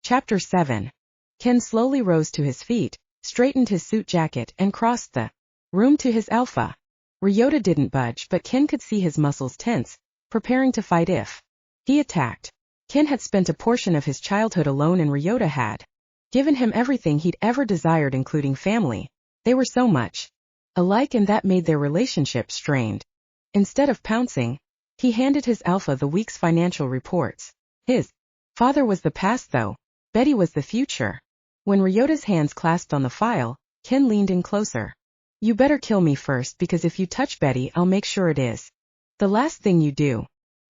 Chapter 7. Ken slowly rose to his feet, straightened his suit jacket and crossed the room to his alpha. Ryota didn't budge, but Ken could see his muscles tense, preparing to fight if he attacked. Ken had spent a portion of his childhood alone and Ryota had given him everything he'd ever desired, including family. They were so much alike, and that made their relationship strained. Instead of pouncing, he handed his alpha the week's financial reports. His father was the past, though. Betty was the future. When Ryota's hands clasped on the file, Ken leaned in closer. You better kill me first, because if you touch Betty, I'll make sure it is the last thing you do.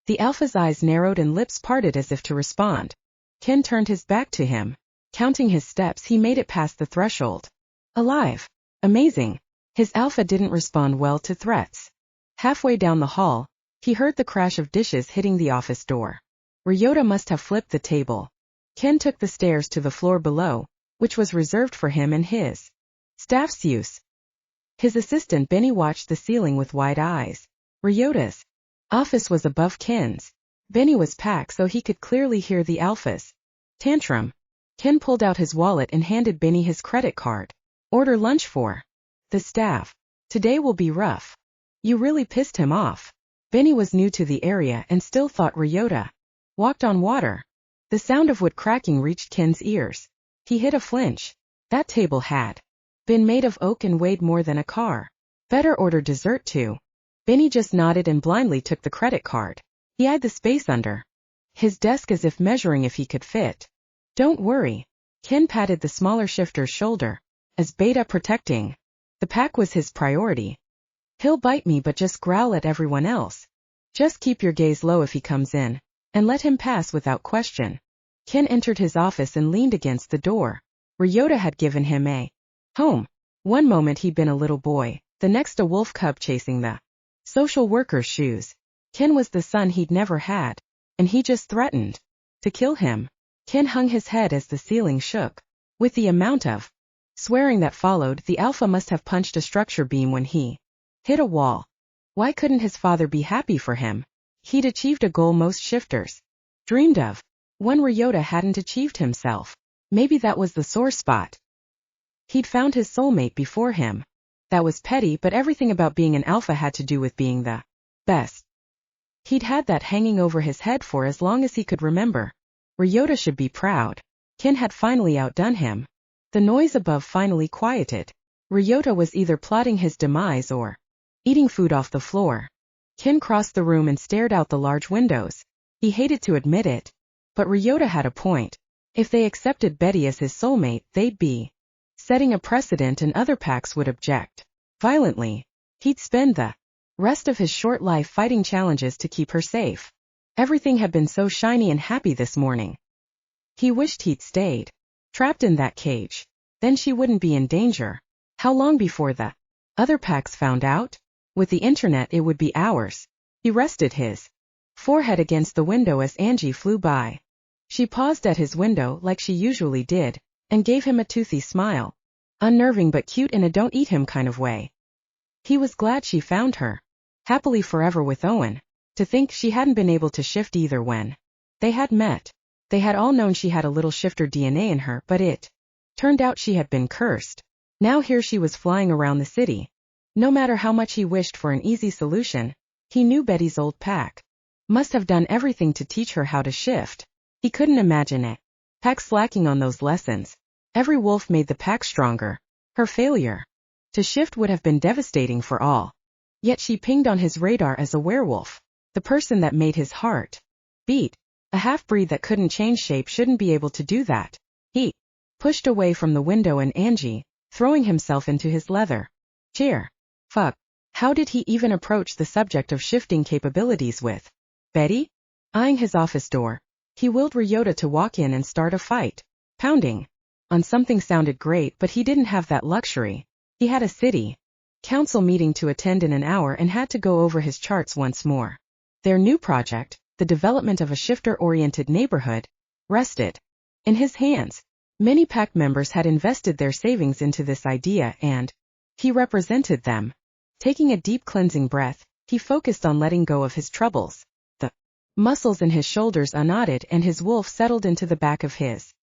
The alpha's eyes narrowed and lips parted as if to respond. Ken turned his back to him. Counting his steps, he made it past the threshold. Alive. Amazing. His alpha didn't respond well to threats. Halfway down the hall, he heard the crash of dishes hitting the office door. Ryota must have flipped the table. Ken took the stairs to the floor below, which was reserved for him and his staff's use. His assistant Benny watched the ceiling with wide eyes. Ryota's office was above Ken's. Benny was packed so he could clearly hear the alpha's tantrum. Ken pulled out his wallet and handed Benny his credit card. Order lunch for the staff. Today will be rough. You really pissed him off. Benny was new to the area and still thought Ryota walked on water. The sound of wood cracking reached Ken's ears. He hit a flinch. That table had been made of oak and weighed more than a car. Better order dessert too. Benny just nodded and blindly took the credit card. He eyed the space under his desk as if measuring if he could fit. Don't worry. Ken patted the smaller shifter's shoulder, as beta protecting. The pack was his priority. He'll bite me, but just growl at everyone else. Just keep your gaze low if he comes in, and let him pass without question. Ken entered his office and leaned against the door. Ryota had given him a home. One moment he'd been a little boy, the next a wolf cub chasing the social worker's shoes. Ken was the son he'd never had, and he just threatened to kill him. Ken hung his head as the ceiling shook. With the amount of swearing that followed, the alpha must have punched a structure beam when he hit a wall. Why couldn't his father be happy for him? He'd achieved a goal most shifters dreamed of. One Ryota hadn't achieved himself. Maybe that was the sore spot. He'd found his soulmate before him. That was petty, but everything about being an alpha had to do with being the best. He'd had that hanging over his head for as long as he could remember. Ryota should be proud. Ken had finally outdone him. The noise above finally quieted. Ryota was either plotting his demise or eating food off the floor. Ken crossed the room and stared out the large windows. He hated to admit it, but Ryota had a point. If they accepted Betty as his soulmate, they'd be setting a precedent, and other packs would object violently. He'd spend the rest of his short life fighting challenges to keep her safe. Everything had been so shiny and happy this morning. He wished he'd stayed trapped in that cage. Then she wouldn't be in danger. How long before the other packs found out? With the internet, it would be hours. He rested his forehead against the window as Angie flew by. She paused at his window like she usually did, and gave him a toothy smile. Unnerving but cute in a don't eat him kind of way. He was glad she found her happily forever with Owen. To think she hadn't been able to shift either when they had met. They had all known she had a little shifter DNA in her, but it turned out she had been cursed. Now here she was flying around the city. No matter how much he wished for an easy solution, he knew Betty's old pack must have done everything to teach her how to shift. He couldn't imagine it. Pack slacking on those lessons. Every wolf made the pack stronger. Her failure to shift would have been devastating for all. Yet she pinged on his radar as a werewolf. The person that made his heart beat. A half-breed that couldn't change shape shouldn't be able to do that. He pushed away from the window and Angie, throwing himself into his leather chair. Fuck. How did he even approach the subject of shifting capabilities with Betty? Eyeing his office door, he willed Ryota to walk in and start a fight. Pounding on something sounded great, but he didn't have that luxury. He had a city council meeting to attend in an hour and had to go over his charts once more. Their new project, the development of a shifter-oriented neighborhood, rested in his hands. Many pack members had invested their savings into this idea and he represented them. Taking a deep cleansing breath, he focused on letting go of his troubles. The muscles in his shoulders unknotted and his wolf settled into the back of his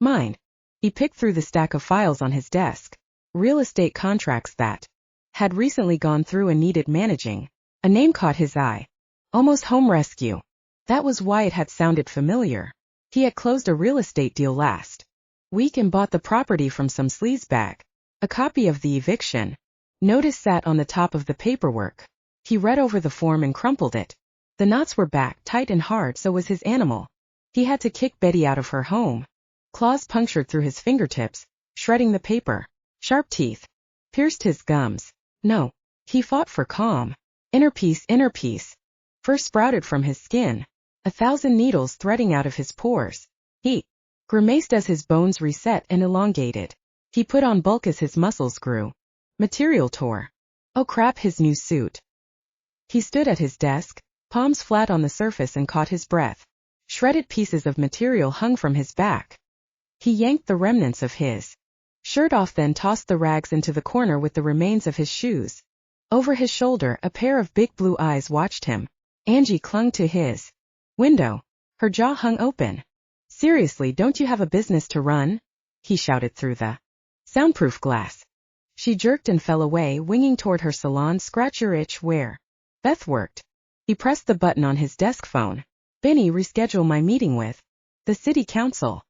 Mine. He picked through the stack of files on his desk. Real estate contracts that had recently gone through and needed managing. A name caught his eye. Almost Home Rescue. That was why it had sounded familiar. He had closed a real estate deal last week and bought the property from some sleazebag. A copy of the eviction notice sat on the top of the paperwork. He read over the form and crumpled it. The knots were back, tight and hard, so was his animal. He had to kick Betty out of her home. Claws punctured through his fingertips, shredding the paper. Sharp teeth pierced his gums. No. He fought for calm. Inner peace, first sprouted from his skin. 1,000 needles threading out of his pores. He grimaced as his bones reset and elongated. He put on bulk as his muscles grew. Material tore. Oh crap, his new suit. He stood at his desk, palms flat on the surface, and caught his breath. Shredded pieces of material hung from his back. He yanked the remnants of his shirt off, then tossed the rags into the corner with the remains of his shoes. Over his shoulder, a pair of big blue eyes watched him. Angie clung to his window. Her jaw hung open. Seriously, don't you have a business to run? He shouted through the soundproof glass. She jerked and fell away, winging toward her salon. Scratch your itch where Beth worked. He pressed the button on his desk phone. Benny, reschedule my meeting with the city council.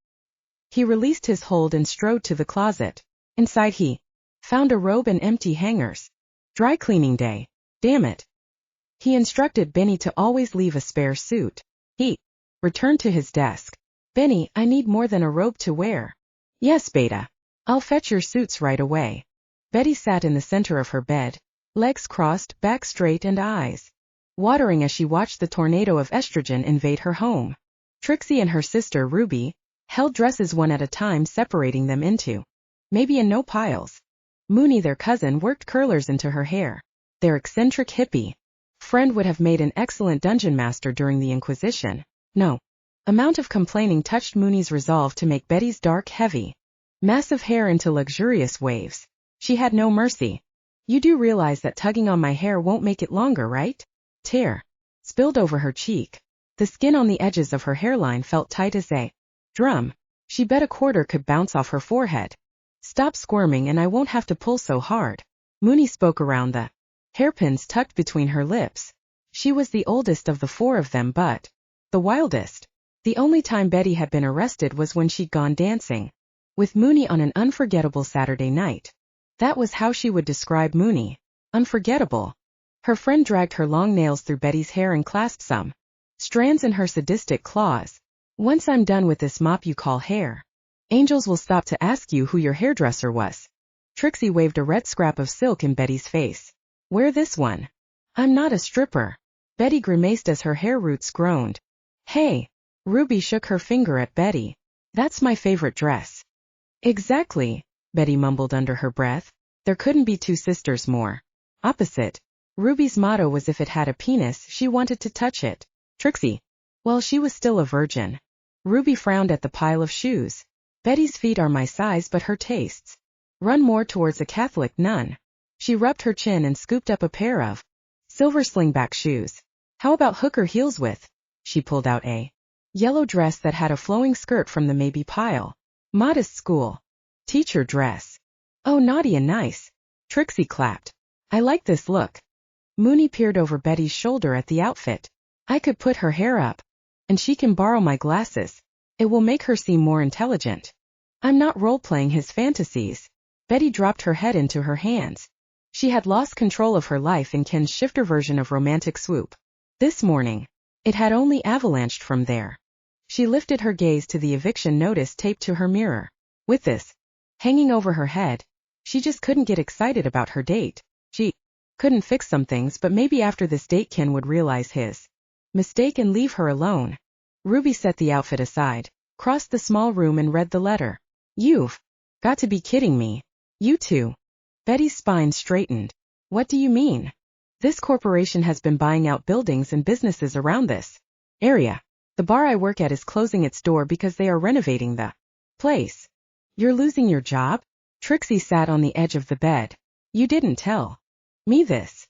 He released his hold and strode to the closet. Inside he found a robe and empty hangers. Dry cleaning day. Damn it. He instructed Benny to always leave a spare suit. He returned to his desk. Benny, I need more than a robe to wear. Yes, Beta. I'll fetch your suits right away. Betty sat in the center of her bed, legs crossed, back straight, and eyes watering as she watched the tornado of estrogen invade her home. Trixie and her sister Ruby held dresses one at a time, separating them into maybe and no piles. Mooney, their cousin, worked curlers into her hair. Their eccentric hippie friend would have made an excellent dungeon master during the Inquisition. No amount of complaining touched Mooney's resolve to make Betty's dark, heavy, massive hair into luxurious waves. She had no mercy. You do realize that tugging on my hair won't make it longer, right? Tear spilled over her cheek. The skin on the edges of her hairline felt tight as a drum. She bet a quarter could bounce off her forehead. Stop squirming and I won't have to pull so hard. Mooney spoke around the hairpins tucked between her lips. She was the oldest of the four of them, but the wildest. The only time Betty had been arrested was when she'd gone dancing with Mooney on an unforgettable Saturday night. That was how she would describe Mooney. Unforgettable. Her friend dragged her long nails through Betty's hair and clasped some strands in her sadistic claws. Once I'm done with this mop you call hair, angels will stop to ask you who your hairdresser was. Trixie waved a red scrap of silk in Betty's face. Wear this one. I'm not a stripper. Betty grimaced as her hair roots groaned. Hey. Ruby shook her finger at Betty. That's my favorite dress. Exactly, Betty mumbled under her breath. There couldn't be two sisters more opposite. Ruby's motto was if it had a penis, she wanted to touch it. Trixie. Well, she was still a virgin. Ruby frowned at the pile of shoes. Betty's feet are my size, but her tastes run more towards a Catholic nun. She rubbed her chin and scooped up a pair of silver slingback shoes. How about hooker heels with? She pulled out a yellow dress that had a flowing skirt from the maybe pile. Modest school teacher dress. Oh, naughty and nice. Trixie clapped. I like this look. Mooney peered over Betty's shoulder at the outfit. I could put her hair up. And she can borrow my glasses. It will make her seem more intelligent. I'm not role-playing his fantasies. Betty dropped her head into her hands. She had lost control of her life in Ken's shifter version of romantic swoop. This morning, it had only avalanched from there. She lifted her gaze to the eviction notice taped to her mirror. With this hanging over her head, she just couldn't get excited about her date. She couldn't fix some things, but maybe after this date Ken would realize his mistake and leave her alone. Ruby set the outfit aside, crossed the small room and read the letter. You've got to be kidding me. You too. Betty's spine straightened. What do you mean? This corporation has been buying out buildings and businesses around this area. The bar I work at is closing its door because they are renovating the place. You're losing your job? Trixie sat on the edge of the bed. You didn't tell me this.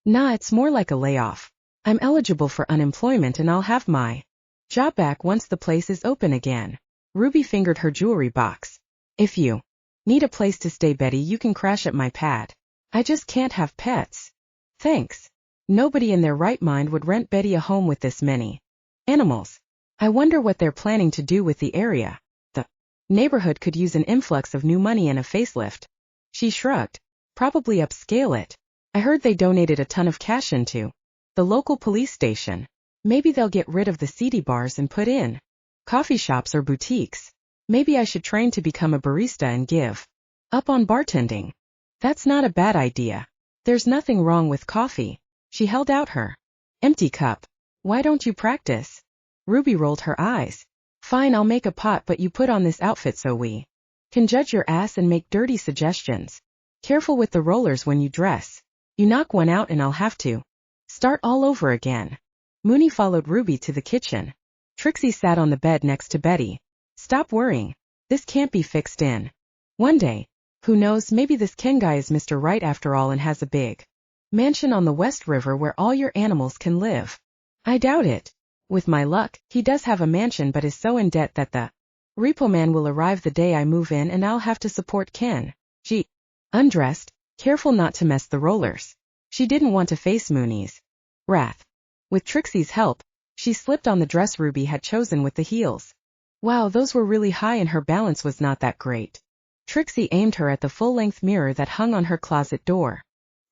Nah, it's more like a layoff. I'm eligible for unemployment and I'll have my job back once the place is open again. Ruby fingered her jewelry box. If you need a place to stay, Betty, you can crash at my pad. I just can't have pets. Thanks. Nobody in their right mind would rent Betty a home with this many animals. I wonder what they're planning to do with the area. The neighborhood could use an influx of new money and a facelift. She shrugged. Probably upscale it. I heard they donated a ton of cash into the local police station. Maybe they'll get rid of the seedy bars and put in coffee shops or boutiques. Maybe I should train to become a barista and give up on bartending. That's not a bad idea. There's nothing wrong with coffee. She held out her empty cup. Why don't you practice? Ruby rolled her eyes. Fine, I'll make a pot, but you put on this outfit so we can judge your ass and make dirty suggestions. Careful with the rollers when you dress. You knock one out and I'll have to start all over again. Mooney followed Ruby to the kitchen. Trixie sat on the bed next to Betty. Stop worrying. This can't be fixed in one day. Who knows, maybe this Ken guy is Mr. Right after all and has a big mansion on the West River where all your animals can live. I doubt it. With my luck, he does have a mansion but is so in debt that the repo man will arrive the day I move in and I'll have to support Ken. She undressed, careful not to mess the rollers. She didn't want to face Mooney's wrath. With Trixie's help, she slipped on the dress Ruby had chosen with the heels. Wow, those were really high and her balance was not that great. Trixie aimed her at the full-length mirror that hung on her closet door.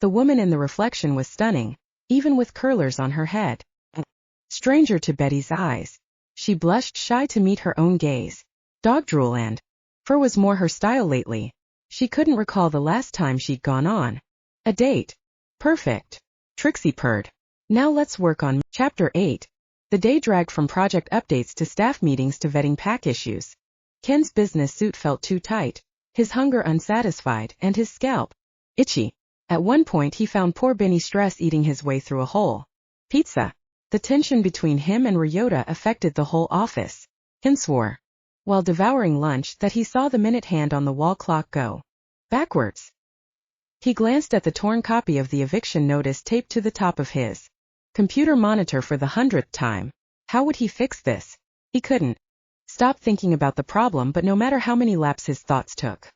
The woman in the reflection was stunning, even with curlers on her head. A stranger to Betty's eyes. She blushed, shy to meet her own gaze. Dog drool and fur was more her style lately. She couldn't recall the last time she'd gone on a date. Perfect. Trixie purred. Now let's work on Chapter 8. The day dragged from project updates to staff meetings to vetting pack issues. Ken's business suit felt too tight, his hunger unsatisfied, and his scalp itchy. At one point he found poor Benny stress eating his way through a whole pizza. The tension between him and Ryota affected the whole office. Ken swore, while devouring lunch, that he saw the minute hand on the wall clock go backwards. He glanced at the torn copy of the eviction notice taped to the top of his computer monitor for the 100th time. How would he fix this? He couldn't stop thinking about the problem, but no matter how many laps his thoughts took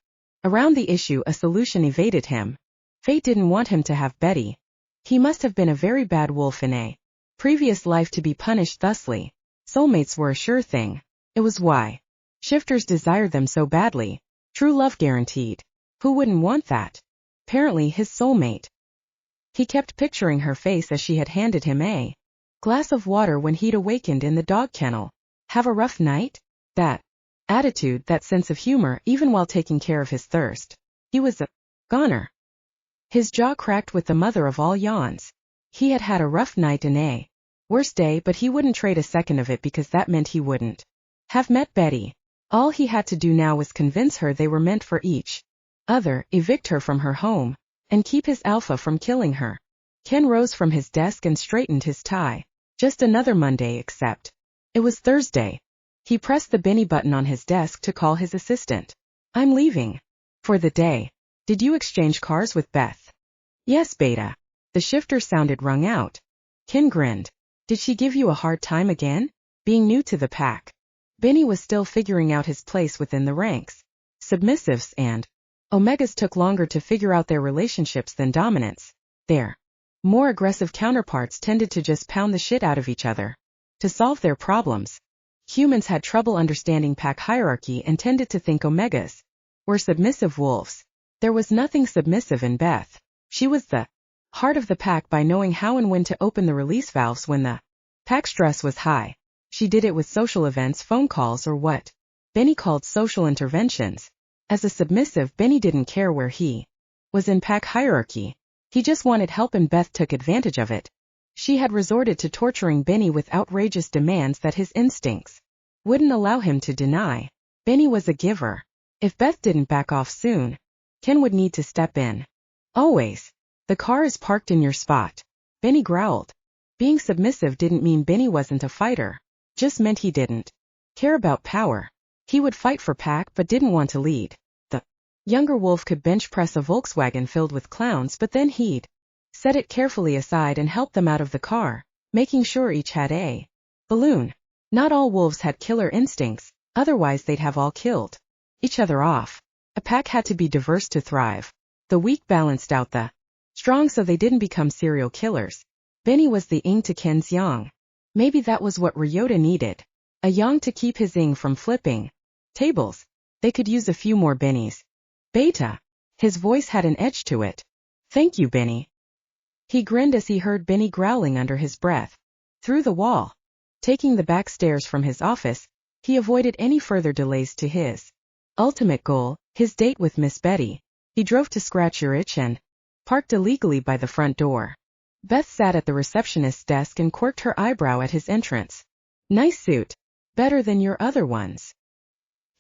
around the issue, a solution evaded him. Fate didn't want him to have Betty. He must have been a very bad wolf in a previous life to be punished thusly. Soulmates were a sure thing. It was why shifters desired them so badly. True love guaranteed. Who wouldn't want that? Apparently his soulmate. He kept picturing her face as she had handed him a glass of water when he'd awakened in the dog kennel. Have a rough night? That attitude, that sense of humor, even while taking care of his thirst. He was a goner. His jaw cracked with the mother of all yawns. He had had a rough night and a worse day, but he wouldn't trade a second of it because that meant he wouldn't have met Betty. All he had to do now was convince her they were meant for each other, evict her from her home, and keep his alpha from killing her. Ken rose from his desk and straightened his tie. Just another Monday, except it was Thursday. He pressed the Benny button on his desk to call his assistant. I'm leaving for the day. Did you exchange cars with Beth? Yes, Beta. The shifter sounded wrung out. Ken grinned. Did she give you a hard time again? Being new to the pack, Benny was still figuring out his place within the ranks. Submissives and Omegas took longer to figure out their relationships than dominants. Their more aggressive counterparts tended to just pound the shit out of each other to solve their problems. Humans had trouble understanding pack hierarchy and tended to think Omegas were submissive wolves. There was nothing submissive in Beth. She was the heart of the pack by knowing how and when to open the release valves when the pack stress was high. She did it with social events, phone calls, or what Benny called social interventions. As a submissive, Benny didn't care where he was in pack hierarchy. He just wanted help, and Beth took advantage of it. She had resorted to torturing Benny with outrageous demands that his instincts wouldn't allow him to deny. Benny was a giver. If Beth didn't back off soon, Ken would need to step in. Always. The car is parked in your spot, Benny growled. Being submissive didn't mean Benny wasn't a fighter. Just meant he didn't care about power. He would fight for pack but didn't want to lead. The younger wolf could bench press a Volkswagen filled with clowns, but then he'd set it carefully aside and help them out of the car, making sure each had a balloon. Not all wolves had killer instincts. Otherwise they'd have all killed each other off. A pack had to be diverse to thrive. The weak balanced out the strong so they didn't become serial killers. Benny was the yin to Ken's yang. Maybe that was what Ryota needed. A yang to keep his ing from flipping tables. They could use a few more Bennies. Beta. His voice had an edge to it. Thank you, Benny. He grinned as he heard Benny growling under his breath. Through the wall. Taking the back stairs from his office, he avoided any further delays to his ultimate goal, his date with Miss Betty. He drove to Scratch Your Itch and parked illegally by the front door. Beth sat at the receptionist's desk and quirked her eyebrow at his entrance. Nice suit. Better than your other ones.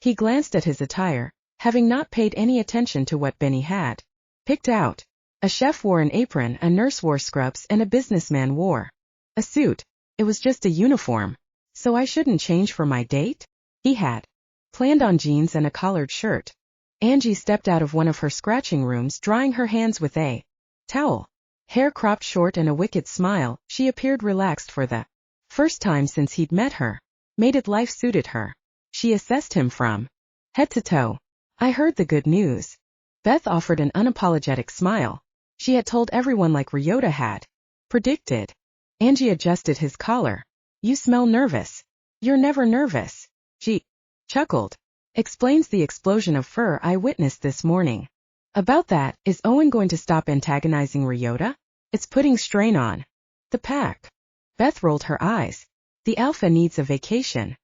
He glanced at his attire, having not paid any attention to what Benny had picked out. A chef wore an apron, a nurse wore scrubs, and a businessman wore a suit. It was just a uniform. So I shouldn't change for my date? He had planned on jeans and a collared shirt. Angie stepped out of one of her scratching rooms, drying her hands with a towel. Hair cropped short and a wicked smile, she appeared relaxed for the first time since he'd met her. Made it life suited her. She assessed him from head to toe. I heard the good news. Beth offered an unapologetic smile. She had told everyone like Ryota had predicted. Angie adjusted his collar. You smell nervous. You're never nervous. She chuckled. Explains the explosion of fur I witnessed this morning. About that, is Owen going to stop antagonizing Ryota? It's putting strain on the pack. Beth rolled her eyes. The alpha needs a vacation.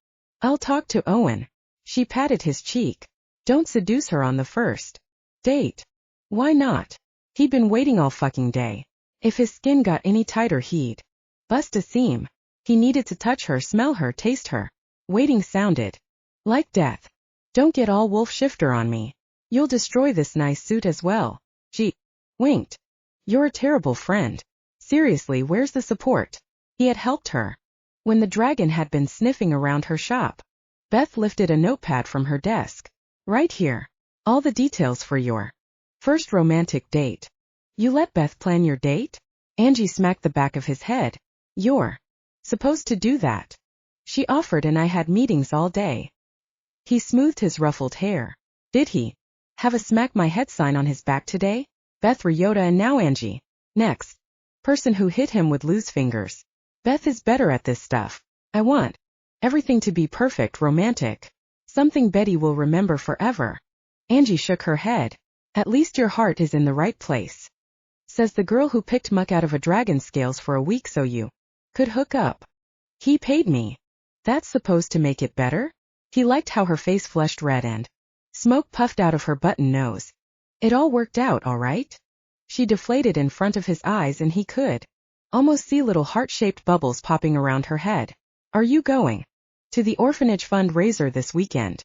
I'll talk to Owen. She patted his cheek. Don't seduce her on the first date. Why not? He'd been waiting all fucking day. If his skin got any tighter he'd bust a seam. He needed to touch her, smell her, taste her. Waiting sounded like death. Don't get all wolf shifter on me. You'll destroy this nice suit as well. She winked. You're a terrible friend. Seriously, where's the support? He had helped her when the dragon had been sniffing around her shop. Beth lifted a notepad from her desk. Right here. All the details for your first romantic date. You let Beth plan your date? Angie smacked the back of his head. You're supposed to do that. She offered and I had meetings all day. He smoothed his ruffled hair. Did he have a smack my head sign on his back today? Beth, Ryota, and now Angie. Next person who hit him would lose fingers. Beth is better at this stuff. I want everything to be perfect, romantic. Something Betty will remember forever. Angie shook her head. At least your heart is in the right place. Says the girl who picked muck out of a dragon's scales for a week so you could hook up. He paid me. That's supposed to make it better? He liked how her face flushed red and smoke puffed out of her button nose. It all worked out, all right? She deflated in front of his eyes and he could almost see little heart-shaped bubbles popping around her head. Are you going to the orphanage fundraiser this weekend?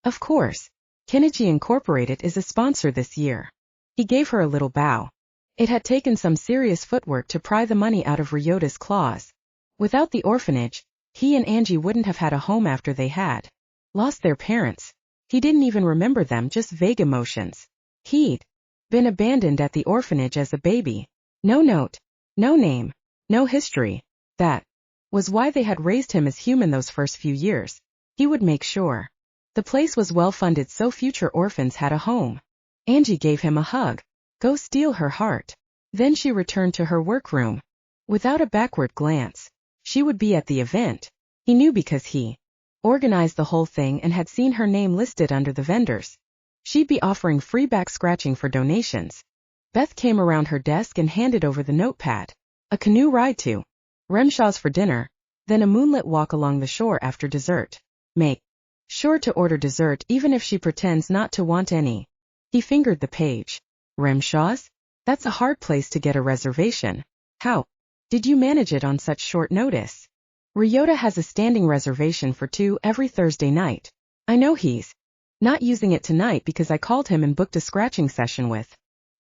Of course. Kenichi Incorporated is a sponsor this year. He gave her a little bow. It had taken some serious footwork to pry the money out of Ryota's claws. Without the orphanage, he and Angie wouldn't have had a home after they had lost their parents. He didn't even remember them, just vague emotions. He'd been abandoned at the orphanage as a baby. No note, no name, no history. That was why they had raised him as human those first few years. He would make sure the place was well funded so future orphans had a home. Angie gave him a hug. Go steal her heart. Then she returned to her workroom. Without a backward glance, she would be at the event. He knew because he organized the whole thing and had seen her name listed under the vendors. She'd be offering free back scratching for donations. Beth came around her desk and handed over the notepad. A canoe ride to Remshaw's for dinner, then a moonlit walk along the shore after dessert. Make sure to order dessert even if she pretends not to want any. He fingered the page. Remshaw's? That's a hard place to get a reservation. How did you manage it on such short notice? Ryota has a standing reservation for 2 every Thursday night. I know he's not using it tonight because I called him and booked a scratching session with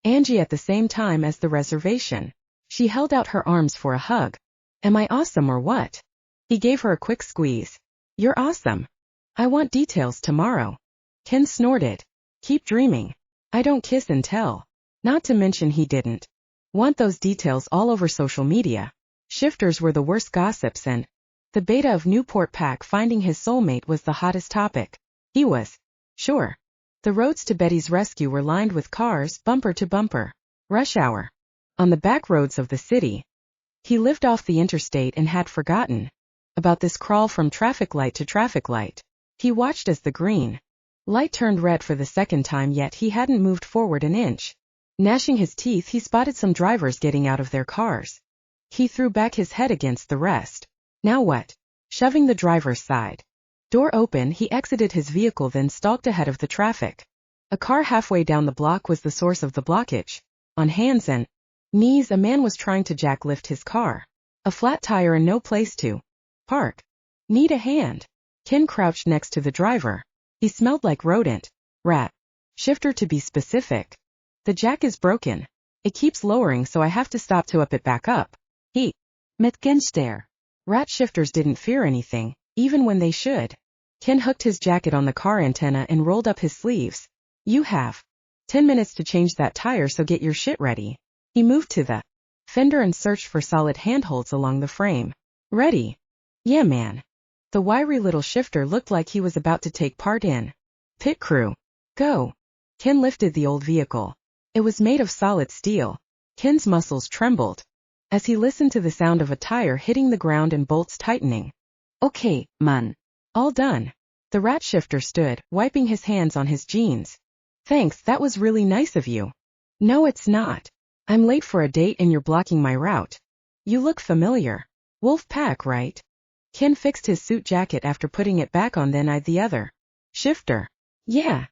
Angie at the same time as the reservation. She held out her arms for a hug. Am I awesome or what? He gave her a quick squeeze. You're awesome. I want details tomorrow. Ken snorted. Keep dreaming. I don't kiss and tell. Not to mention he didn't want those details all over social media. Shifters were the worst gossips and The beta of Newport Pack finding his soulmate was the hottest topic. He was sure. The roads to Betty's rescue were lined with cars, bumper to bumper. Rush hour. On the back roads of the city. He lived off the interstate and had forgotten about this crawl from traffic light to traffic light. He watched as the green light turned red for the second time, yet he hadn't moved forward an inch. Gnashing his teeth, he spotted some drivers getting out of their cars. He threw back his head against the rest. Now what? Shoving the driver's side door open, he exited his vehicle, then stalked ahead of the traffic. A car halfway down the block was the source of the blockage. On hands and knees, a man was trying to jacklift his car. A flat tire and no place to park. Need a hand. Ken crouched next to the driver. He smelled like rodent. Rat. Shifter to be specific. The jack is broken. It keeps lowering, so I have to stop to up it back up. He met Ken's stare. Rat shifters didn't fear anything, even when they should. Ken hooked his jacket on the car antenna and rolled up his sleeves. You have 10 minutes to change that tire, so get your shit ready. He moved to the fender and searched for solid handholds along the frame. Ready? Yeah, man. The wiry little shifter looked like he was about to take part in pit crew. Go. Ken lifted the old vehicle. It was made of solid steel. Ken's muscles trembled as he listened to the sound of a tire hitting the ground and bolts tightening. Okay, man. All done. The rat shifter stood, wiping his hands on his jeans. Thanks, that was really nice of you. No, it's not. I'm late for a date and you're blocking my route. You look familiar. Wolf Pack, right? Ken fixed his suit jacket after putting it back on, then eyed the other shifter. Yeah.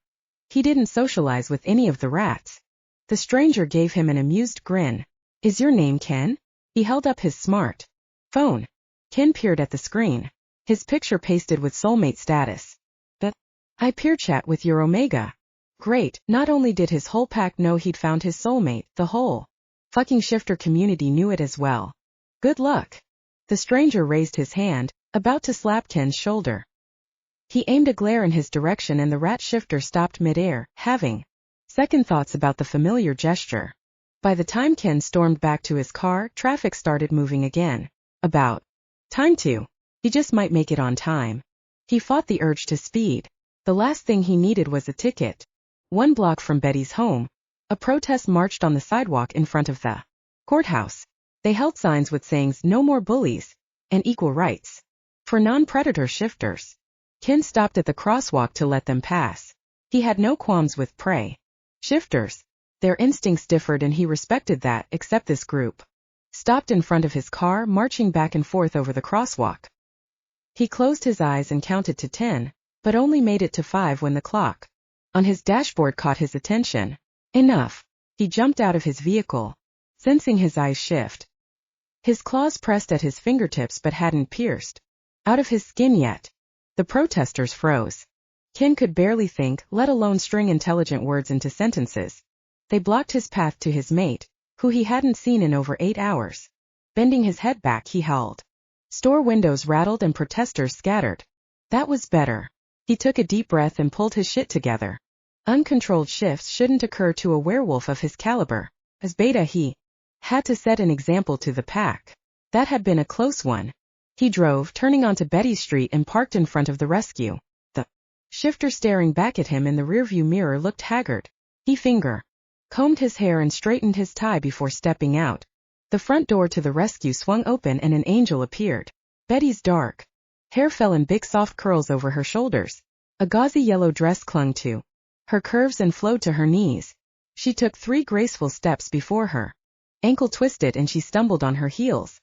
He didn't socialize with any of the rats. The stranger gave him an amused grin. Is your name Ken? He held up his smart phone. Ken peered at the screen. His picture pasted with soulmate status. But I peer chat with your Omega. Great, not only did his whole pack know he'd found his soulmate, the whole fucking shifter community knew it as well. Good luck. The stranger raised his hand, about to slap Ken's shoulder. He aimed a glare in his direction and the rat shifter stopped midair, having second thoughts about the familiar gesture. By the time Ken stormed back to his car, traffic started moving again. About time to. He just might make it on time. He fought the urge to speed. The last thing he needed was a ticket. 1 block from Betty's home, a protest marched on the sidewalk in front of the courthouse. They held signs with sayings "No more bullies" and "Equal rights" for non-predator shifters. Ken stopped at the crosswalk to let them pass. He had no qualms with prey shifters. Their instincts differed and he respected that, except this group stopped in front of his car, marching back and forth over the crosswalk. He closed his eyes and counted to 10, but only made it to 5 when the clock on his dashboard caught his attention. Enough. He jumped out of his vehicle, sensing his eyes shift. His claws pressed at his fingertips but hadn't pierced out of his skin yet. The protesters froze. Ken could barely think, let alone string intelligent words into sentences. They blocked his path to his mate, who he hadn't seen in over 8 hours. Bending his head back, he howled. Store windows rattled and protesters scattered. That was better. He took a deep breath and pulled his shit together. Uncontrolled shifts shouldn't occur to a werewolf of his caliber. As beta, he had to set an example to the pack. That had been a close one. He drove, turning onto Betty Street, and parked in front of the rescue. The shifter staring back at him in the rearview mirror looked haggard. He combed his hair and straightened his tie before stepping out. The front door to the rescue swung open and an angel appeared. Betty's dark hair fell in big soft curls over her shoulders. A gauzy yellow dress clung to her curves and flowed to her knees. She took 3 graceful steps before her ankle twisted and she stumbled on her heels.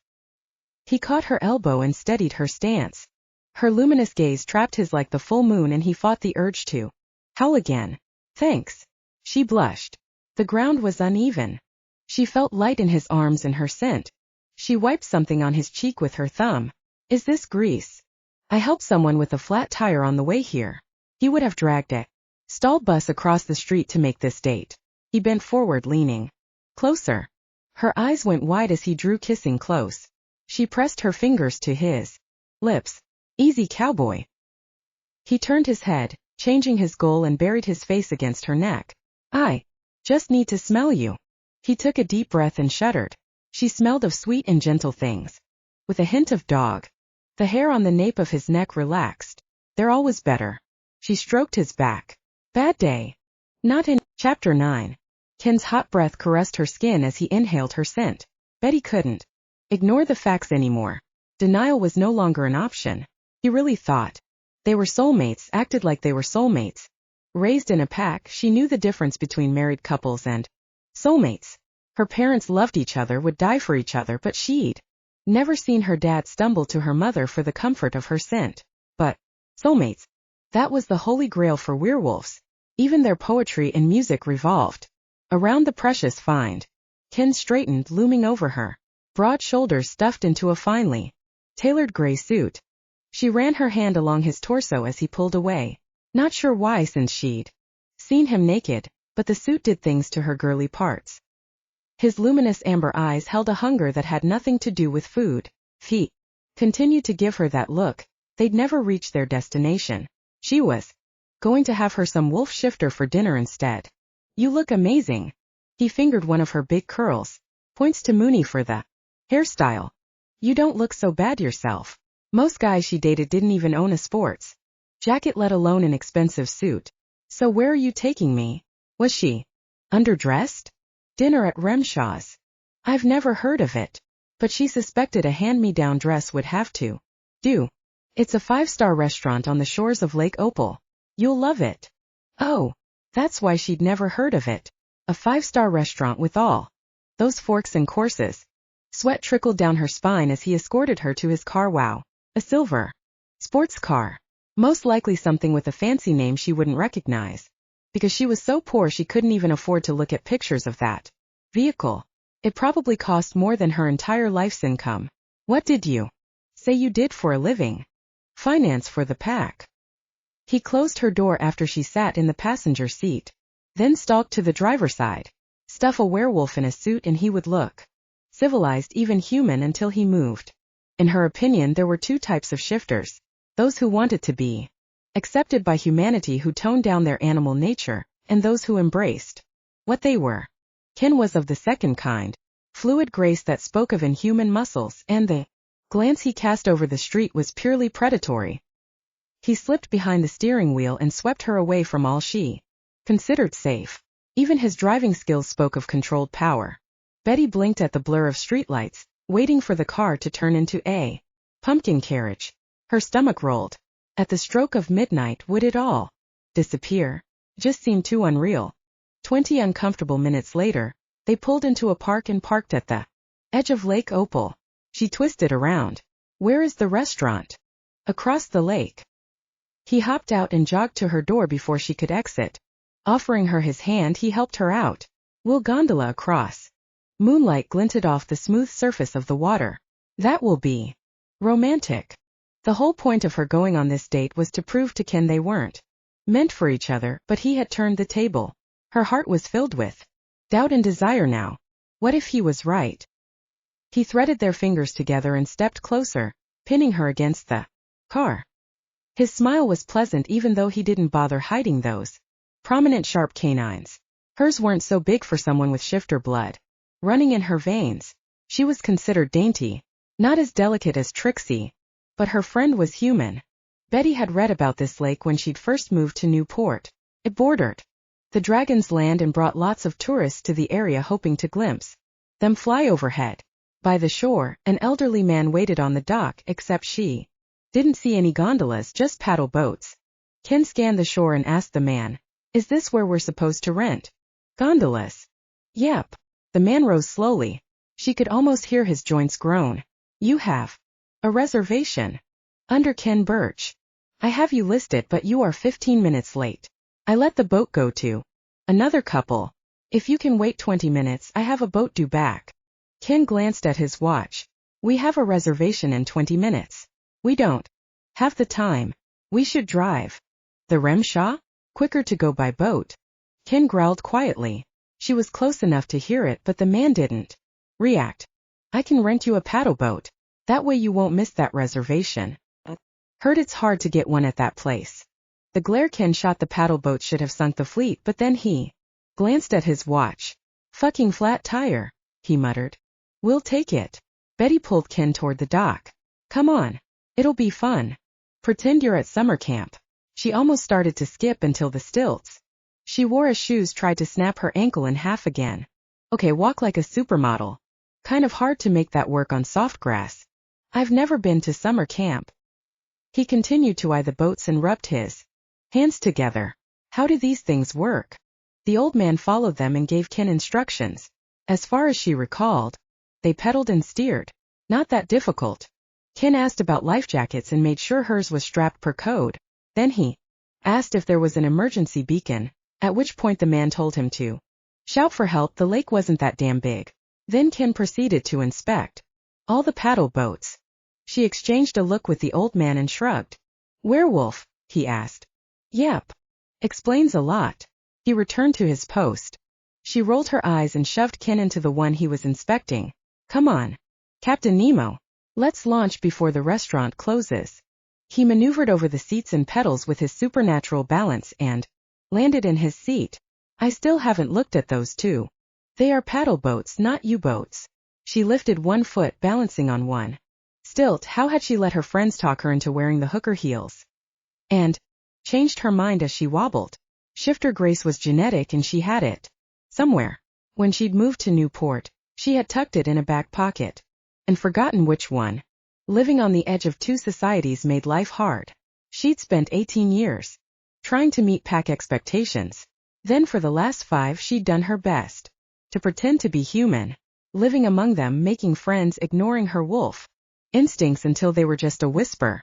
He caught her elbow and steadied her stance. Her luminous gaze trapped his like the full moon and he fought the urge to howl again. Thanks. She blushed. The ground was uneven. She felt light in his arms and her scent. She wiped something on his cheek with her thumb. Is this grease? I helped someone with a flat tire on the way here. He would have dragged a stalled bus across the street to make this date. He bent forward, leaning closer. Her eyes went wide as he drew, kissing close. She pressed her fingers to his lips. Easy, cowboy. He turned his head, changing his goal, and buried his face against her neck. I just need to smell you. He took a deep breath and shuddered. She smelled of sweet and gentle things, with a hint of dog. The hair on the nape of his neck relaxed. They're always better. She stroked his back. Bad day. Not in. Chapter 9. Ken's hot breath caressed her skin as he inhaled her scent. Betty couldn't ignore the facts anymore. Denial was no longer an option. He really thought they were soulmates, acted like they were soulmates. Raised in a pack, she knew the difference between married couples and soulmates. Her parents loved each other, would die for each other, but she'd never seen her dad stumble to her mother for the comfort of her scent. But soulmates, that was the holy grail for werewolves. Even their poetry and music revolved around the precious find. Ken straightened, looming over her, broad shoulders stuffed into a finely tailored gray suit. She ran her hand along his torso as he pulled away. Not sure why, since she'd seen him naked, but the suit did things to her girly parts. His luminous amber eyes held a hunger that had nothing to do with food. If he continued to give her that look, they'd never reach their destination. She was going to have her some wolf shifter for dinner instead. You look amazing. He fingered one of her big curls. Points to Mooney for the hairstyle. You don't look so bad yourself. Most guys she dated didn't even own a sports jacket, let alone an expensive suit. So where are you taking me? Was she underdressed? Dinner at Remshaw's. I've never heard of it. But she suspected a hand-me-down dress would have to do. It's a 5-star restaurant on the shores of Lake Opal. You'll love it. Oh, that's why she'd never heard of it. A 5-star restaurant with all those forks and courses. Sweat trickled down her spine as he escorted her to his car. Wow. A silver sports car. Most likely something with a fancy name she wouldn't recognize. Because she was so poor she couldn't even afford to look at pictures of that vehicle. It probably cost more than her entire life's income. What did you say you did for a living? Finance for the pack. He closed her door after she sat in the passenger seat. Then stalked to the driver's side. Stuff a werewolf in a suit and he would look civilized, even human, until he moved. In her opinion, there were two types of shifters. Those who wanted to be accepted by humanity, who toned down their animal nature, and those who embraced what they were. Ken was of the second kind. Fluid grace that spoke of inhuman muscles, and the glance he cast over the street was purely predatory. He slipped behind the steering wheel and swept her away from all she considered safe. Even his driving skills spoke of controlled power. Betty blinked at the blur of streetlights, waiting for the car to turn into a pumpkin carriage. Her stomach rolled. At the stroke of midnight, would it all disappear? Just seemed too unreal. 20 uncomfortable minutes later, they pulled into a park and parked at the edge of Lake Opal. She twisted around. Where is the restaurant? Across the lake. He hopped out and jogged to her door before she could exit. Offering her his hand, he helped her out. We'll gondola across. Moonlight glinted off the smooth surface of the water. That will be romantic. The whole point of her going on this date was to prove to Ken they weren't meant for each other, but he had turned the table. Her heart was filled with doubt and desire now. What if he was right? He threaded their fingers together and stepped closer, pinning her against the car. His smile was pleasant, even though he didn't bother hiding those prominent sharp canines. Hers weren't so big for someone with shifter blood running in her veins. She was considered dainty, not as delicate as Trixie, but her friend was human. Betty had read about this lake when she'd first moved to Newport. It bordered the Dragon's Land and brought lots of tourists to the area hoping to glimpse them fly overhead. By the shore, an elderly man waited on the dock, except she didn't see any gondolas, just paddle boats. Ken scanned the shore and asked the man, "Is this where we're supposed to rent gondolas?" "Yep." The man rose slowly. She could almost hear his joints groan. "You have a reservation under Ken Birch. I have you listed, but you are 15 minutes late. I let the boat go to another couple. If you can wait 20 minutes, I have a boat due back." Ken glanced at his watch. "We have a reservation in 20 minutes. We don't have the time. We should drive." "The Remshaw? Quicker to go by boat." Ken growled quietly. She was close enough to hear it, but the man didn't react. "I can rent you a paddle boat. That way you won't miss that reservation. Heard it's hard to get one at that place." The glare Ken shot the paddle boat should have sunk the fleet, but then he glanced at his watch. "Fucking flat tire," he muttered. "We'll take it." Betty pulled Ken toward the dock. "Come on." It'll be fun. Pretend you're at summer camp. She almost started to skip until the stilts she wore as shoes tried to snap her ankle in half again. Okay, walk like a supermodel. Kind of hard to make that work on soft grass. I've never been to summer camp. He continued to eye the boats and rubbed his hands together. How do these things work? The old man followed them and gave Ken instructions. As far as she recalled, they pedaled and steered. Not that difficult. Ken asked about life jackets and made sure hers was strapped per code. Then he asked if there was an emergency beacon, at which point the man told him to shout for help. The lake wasn't that damn big. Then Ken proceeded to inspect all the paddle boats. She exchanged a look with the old man and shrugged. Werewolf? He asked. Yep. Explains a lot. He returned to his post. She rolled her eyes and shoved Ken into the one he was inspecting. Come on, Captain Nemo. Let's launch before the restaurant closes. He maneuvered over the seats and pedals with his supernatural balance and landed in his seat. I still haven't looked at those two. They are paddle boats, not U-boats. She lifted one foot, balancing on one stilt. How had she let her friends talk her into wearing the hooker heels? And changed her mind as she wobbled. Shifter grace was genetic and she had it somewhere. When she'd moved to Newport, she had tucked it in a back pocket and forgotten which one. Living on the edge of two societies made life hard. She'd spent 18 years trying to meet pack expectations. Then for the last 5 she'd done her best to pretend to be human, living among them, making friends, ignoring her wolf instincts until they were just a whisper.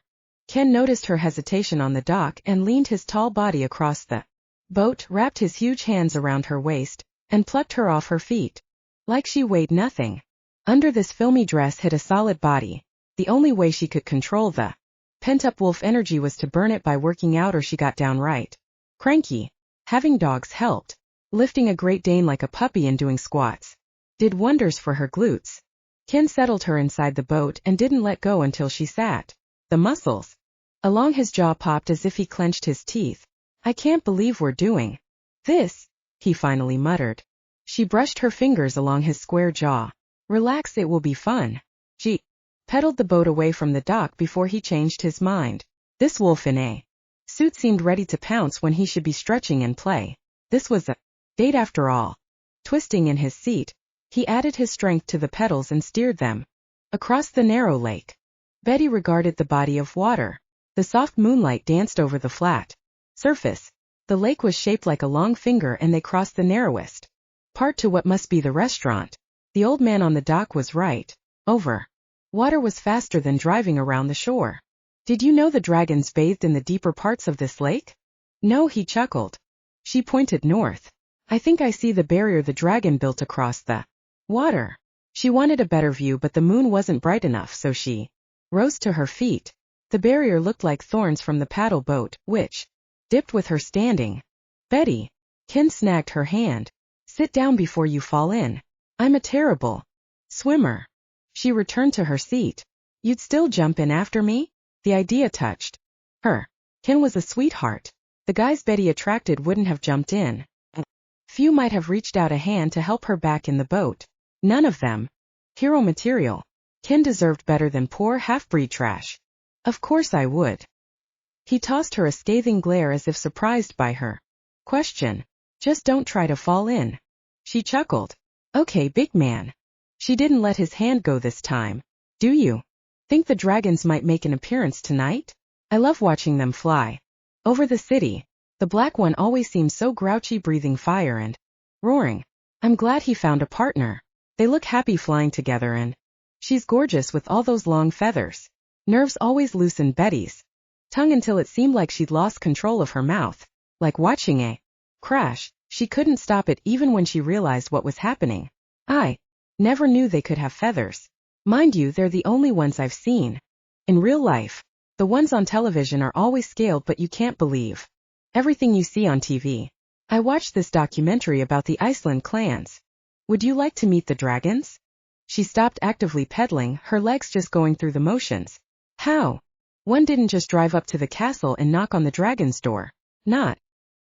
Ken noticed her hesitation on the dock and leaned his tall body across the boat, wrapped his huge hands around her waist, and plucked her off her feet. Like she weighed nothing. Under this filmy dress hid a solid body. The only way she could control the pent-up wolf energy was to burn it by working out, or she got downright cranky. Having dogs helped. Lifting a Great Dane like a puppy and doing squats did wonders for her glutes. Ken settled her inside the boat and didn't let go until she sat. The muscles along his jaw popped as if he clenched his teeth. I can't believe we're doing this, he finally muttered. She brushed her fingers along his square jaw. Relax, it will be fun. She pedaled the boat away from the dock before he changed his mind. This wolf in a suit seemed ready to pounce when he should be stretching and play. This was a date after all. Twisting in his seat, he added his strength to the pedals and steered them across the narrow lake. Betty regarded the body of water. The soft moonlight danced over the flat surface. The lake was shaped like a long finger and they crossed the narrowest part to what must be the restaurant. The old man on the dock was right. Over water was faster than driving around the shore. Did you know the dragons bathed in the deeper parts of this lake? No, he chuckled. She pointed north. I think I see the barrier the dragon built across the water. She wanted a better view, but the moon wasn't bright enough, so she rose to her feet. The barrier looked like thorns from the paddle boat, which dipped with her standing. Betty. Ken snagged her hand. Sit down before you fall in. I'm a terrible swimmer. She returned to her seat. You'd still jump in after me? The idea touched her. Ken was a sweetheart. The guys Betty attracted wouldn't have jumped in. Few might have reached out a hand to help her back in the boat. None of them. Hero material. Ken deserved better than poor half-breed trash. Of course I would. He tossed her a scathing glare as if surprised by her question. Just don't try to fall in. She chuckled. Okay, big man. She didn't let his hand go this time. Do you think the dragons might make an appearance tonight? I love watching them fly over the city. The black one always seems so grouchy, breathing fire and roaring. I'm glad he found a partner. They look happy flying together, and she's gorgeous with all those long feathers. Nerves always loosened Betty's tongue until it seemed like she'd lost control of her mouth. Like watching a crash, she couldn't stop it even when she realized what was happening. I never knew they could have feathers. Mind you, they're the only ones I've seen. In real life, the ones on television are always scaled, but you can't believe everything you see on TV. I watched this documentary about the Iceland clans. Would you like to meet the dragons? She stopped actively pedaling, her legs just going through the motions. How? One didn't just drive up to the castle and knock on the dragon's door. Not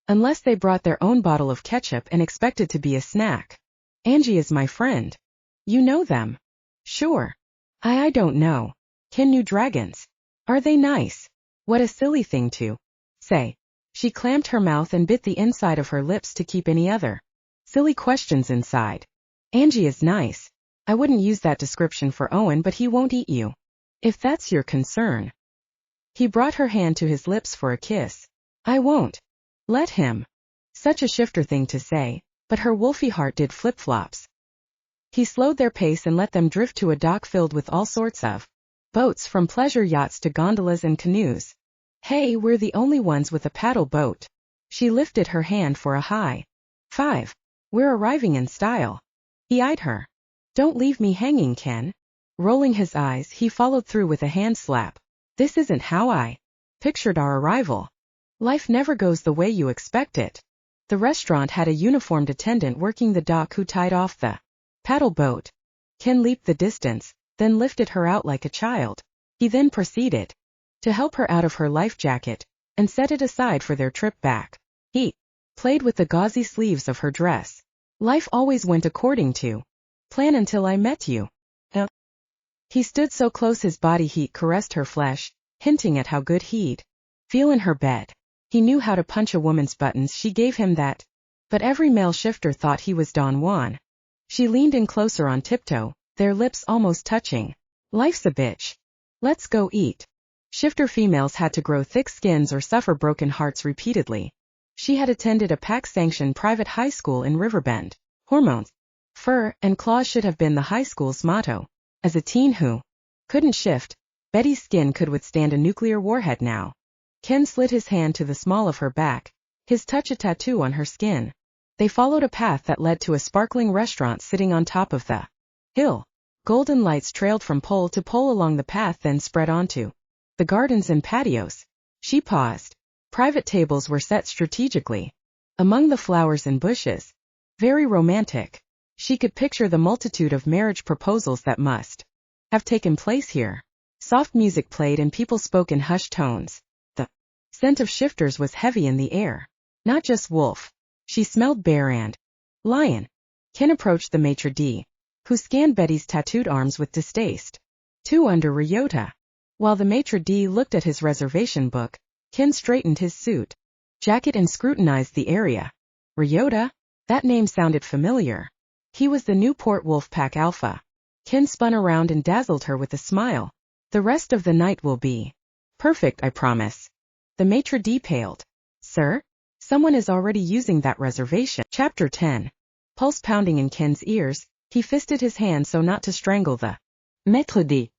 unless they brought their own bottle of ketchup and expected to be a snack. Angie is my friend. You know them? Sure. I don't know. Ken knew dragons. Are they nice? What a silly thing to say. She clamped her mouth and bit the inside of her lips to keep any other silly questions inside. Angie is nice. I wouldn't use that description for Owen, but he won't eat you, if that's your concern. He brought her hand to his lips for a kiss. I won't let him. Such a shifter thing to say, but her wolfy heart did flip-flops. He slowed their pace and let them drift to a dock filled with all sorts of boats, from pleasure yachts to gondolas and canoes. Hey, we're the only ones with a paddle boat. She lifted her hand for a high five. We're arriving in style. He eyed her. Don't leave me hanging, Ken. Rolling his eyes, he followed through with a hand slap. This isn't how I pictured our arrival. Life never goes the way you expect it. The restaurant had a uniformed attendant working the dock who tied off the paddle boat. Ken leaped the distance, then lifted her out like a child. He then proceeded to help her out of her life jacket and set it aside for their trip back. He played with the gauzy sleeves of her dress. Life always went according to plan until I met you. He stood so close his body heat caressed her flesh, hinting at how good he'd feel in her bed. He knew how to punch a woman's buttons, she gave him that. But every male shifter thought he was Don Juan. She leaned in closer on tiptoe, their lips almost touching. Life's a bitch. Let's go eat. Shifter females had to grow thick skins or suffer broken hearts repeatedly. She had attended a PAC-sanctioned private high school in Riverbend. Hormones, fur, and claws should have been the high school's motto. As a teen who couldn't shift, Betty's skin could withstand a nuclear warhead now. Ken slid his hand to the small of her back, his touch a tattoo on her skin. They followed a path that led to a sparkling restaurant sitting on top of the hill. Golden lights trailed from pole to pole along the path, then spread onto the gardens and patios. She paused. Private tables were set strategically among the flowers and bushes. Very romantic. She could picture the multitude of marriage proposals that must have taken place here. Soft music played and people spoke in hushed tones. The scent of shifters was heavy in the air. Not just wolf. She smelled bear and lion. Ken approached the maitre d', who scanned Betty's tattooed arms with distaste. 2 under Ryota. While the maitre d' looked at his reservation book, Ken straightened his suit jacket and scrutinized the area. Ryota? That name sounded familiar. He was the Newport Wolfpack Alpha. Ken spun around and dazzled her with a smile. The rest of the night will be perfect, I promise. The maitre d' paled. Sir? Someone is already using that reservation. Chapter 10. Pulse pounding in Ken's ears, he fisted his hand so not to strangle the maitre d'.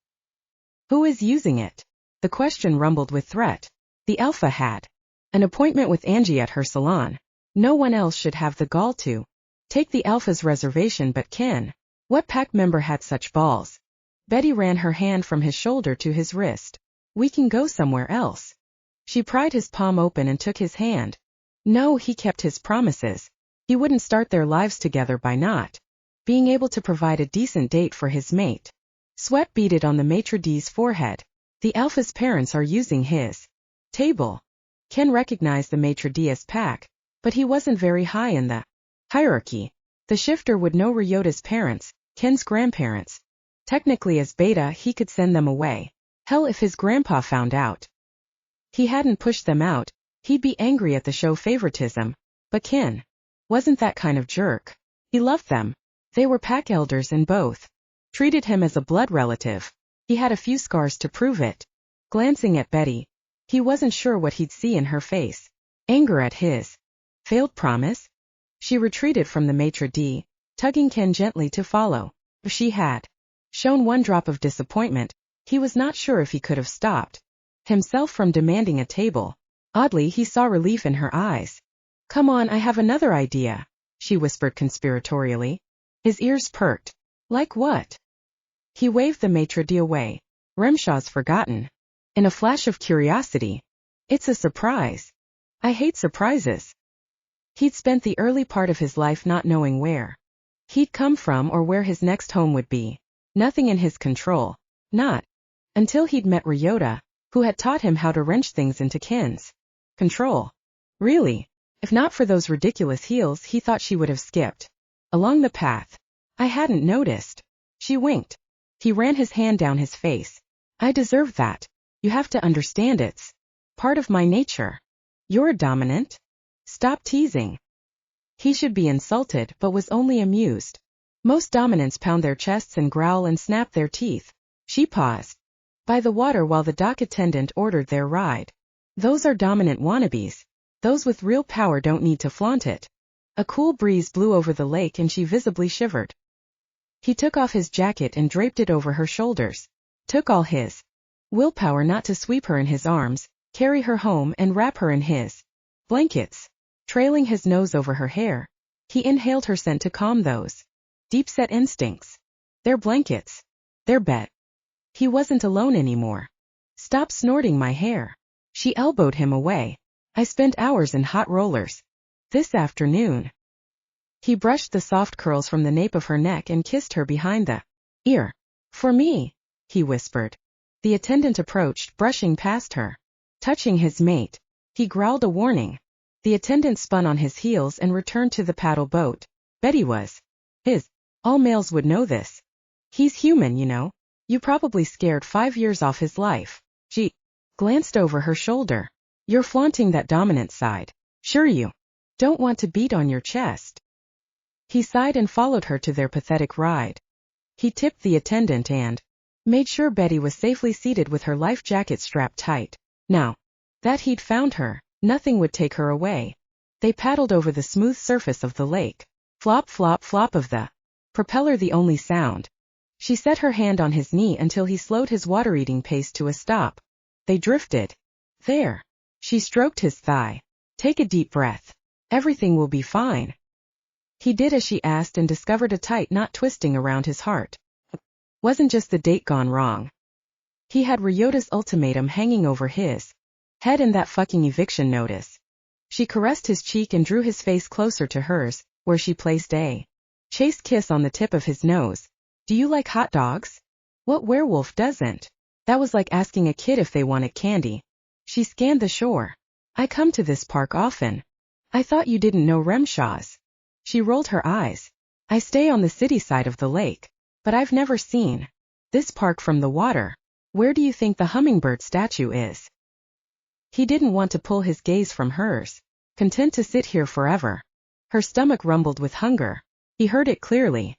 Who is using it? The question rumbled with threat. The Alpha had an appointment with Angie at her salon. No one else should have the gall to take the Alpha's reservation but Ken. What pack member had such balls? Betty ran her hand from his shoulder to his wrist. We can go somewhere else. She pried his palm open and took his hand. No, he kept his promises. He wouldn't start their lives together by not being able to provide a decent date for his mate. Sweat beaded on the maitre d's forehead. The Alpha's parents are using his table. Ken recognized the maitre d' as pack, but he wasn't very high in the hierarchy. The shifter would know Ryota's parents, Ken's grandparents. Technically as beta he could send them away. Hell, if his grandpa found out he hadn't pushed them out, he'd be angry at the show favoritism. But Ken wasn't that kind of jerk. He loved them. They were pack elders and both treated him as a blood relative. He had a few scars to prove it. Glancing at Betty, he wasn't sure what he'd see in her face. Anger at his failed promise? She retreated from the maitre d', tugging Ken gently to follow. If she had shown one drop of disappointment, he was not sure if he could have stopped himself from demanding a table. Oddly, he saw relief in her eyes. Come on, I have another idea, she whispered conspiratorially. His ears perked. Like what? He waved the maitre d' away. Remshaw's forgotten. In a flash of curiosity. It's a surprise. I hate surprises. He'd spent the early part of his life not knowing where he'd come from or where his next home would be. Nothing in his control. Not until he'd met Ryota, who had taught him how to wrench things into Ken's control. Really, if not for those ridiculous heels, he thought she would have skipped along the path. I hadn't noticed. She winked. He ran his hand down his face. I deserve that. You have to understand it's part of my nature. You're dominant? Stop teasing. He should be insulted but was only amused. Most dominants pound their chests and growl and snap their teeth. She paused by the water while the dock attendant ordered their ride. Those are dominant wannabes. Those with real power don't need to flaunt it. A cool breeze blew over the lake and she visibly shivered. He took off his jacket and draped it over her shoulders. Took all his willpower not to sweep her in his arms, carry her home and wrap her in his blankets. Trailing his nose over her hair, he inhaled her scent to calm those deep-set instincts. Their blankets. Their bed. He wasn't alone anymore. Stop snorting my hair. She elbowed him away. I spent hours in hot rollers. This afternoon. He brushed the soft curls from the nape of her neck and kissed her behind the ear. For me, he whispered. The attendant approached, brushing past her. Touching his mate. He growled a warning. The attendant spun on his heels and returned to the paddle boat. Betty was his. All males would know this. He's human, you know. You probably scared 5 years off his life. She glanced over her shoulder. You're flaunting that dominant side. Sure you don't want to beat on your chest. He sighed and followed her to their pathetic ride. He tipped the attendant and made sure Betty was safely seated with her life jacket strapped tight. Now that he'd found her, nothing would take her away. They paddled over the smooth surface of the lake. Flop, flop, flop of the propeller the only sound. She set her hand on his knee until he slowed his water-eating pace to a stop. They drifted. There. She stroked his thigh. Take a deep breath. Everything will be fine. He did as she asked and discovered a tight knot twisting around his heart. Wasn't just the date gone wrong. He had Ryota's ultimatum hanging over his head and that fucking eviction notice. She caressed his cheek and drew his face closer to hers, where she placed a chaste kiss on the tip of his nose. Do you like hot dogs? What werewolf doesn't? That was like asking a kid if they wanted candy. She scanned the shore. I come to this park often. I thought you didn't know Remshaw's. She rolled her eyes. I stay on the city side of the lake, but I've never seen this park from the water. Where do you think the hummingbird statue is? He didn't want to pull his gaze from hers, content to sit here forever. Her stomach rumbled with hunger. He heard it clearly.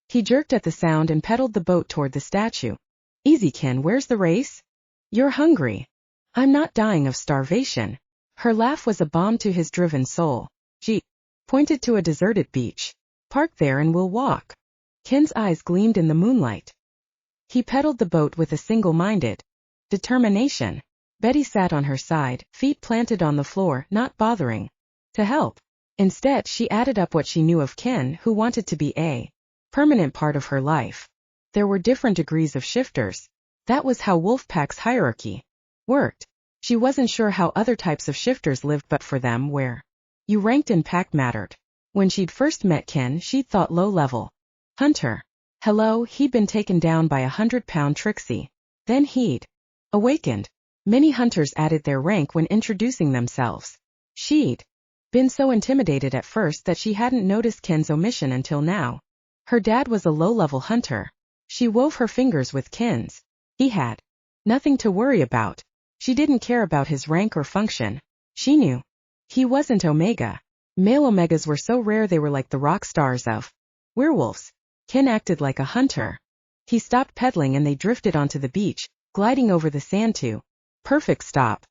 He jerked at the sound and pedaled the boat toward the statue. Easy, Ken, where's the race? You're hungry. I'm not dying of starvation. Her laugh was a balm to his driven soul. She pointed to a deserted beach. Park there and we'll walk. Ken's eyes gleamed in the moonlight. He pedaled the boat with a single-minded determination. Betty sat on her side, feet planted on the floor, not bothering to help. Instead, she added up what she knew of Ken, who wanted to be a permanent part of her life. There were different degrees of shifters. That was how Wolfpack's hierarchy worked. She wasn't sure how other types of shifters lived, but for them, where you ranked in pack mattered. When she'd first met Ken, she'd thought low-level hunter. Hello, he'd been taken down by 100-pound Trixie. Then he'd awakened. Many hunters added their rank when introducing themselves. She'd been so intimidated at first that she hadn't noticed Ken's omission until now. Her dad was a low-level hunter. She wove her fingers with Ken's. He had nothing to worry about. She didn't care about his rank or function. She knew he wasn't Omega. Male Omegas were so rare they were like the rock stars of werewolves. Ken acted like a hunter. He stopped pedaling and they drifted onto the beach, gliding over the sand to perfect stop.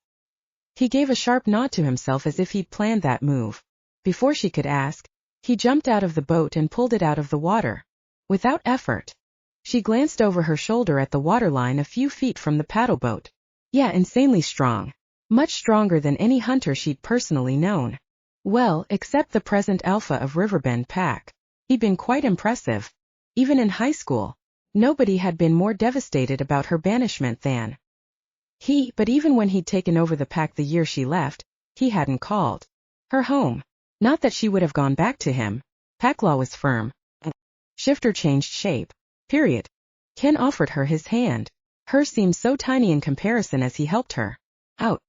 He gave a sharp nod to himself as if he'd planned that move. Before she could ask, he jumped out of the boat and pulled it out of the water. Without effort. She glanced over her shoulder at the waterline a few feet from the paddle boat. Yeah, insanely strong. Much stronger than any hunter she'd personally known. Well, except the present alpha of Riverbend Pack. He'd been quite impressive. Even in high school, nobody had been more devastated about her banishment than he, but even when he'd taken over the pack the year she left, he hadn't called her home. Not that she would have gone back to him. Pack law was firm. Shifter changed shape. Period. Ken offered her his hand. Hers seemed so tiny in comparison as he helped her out.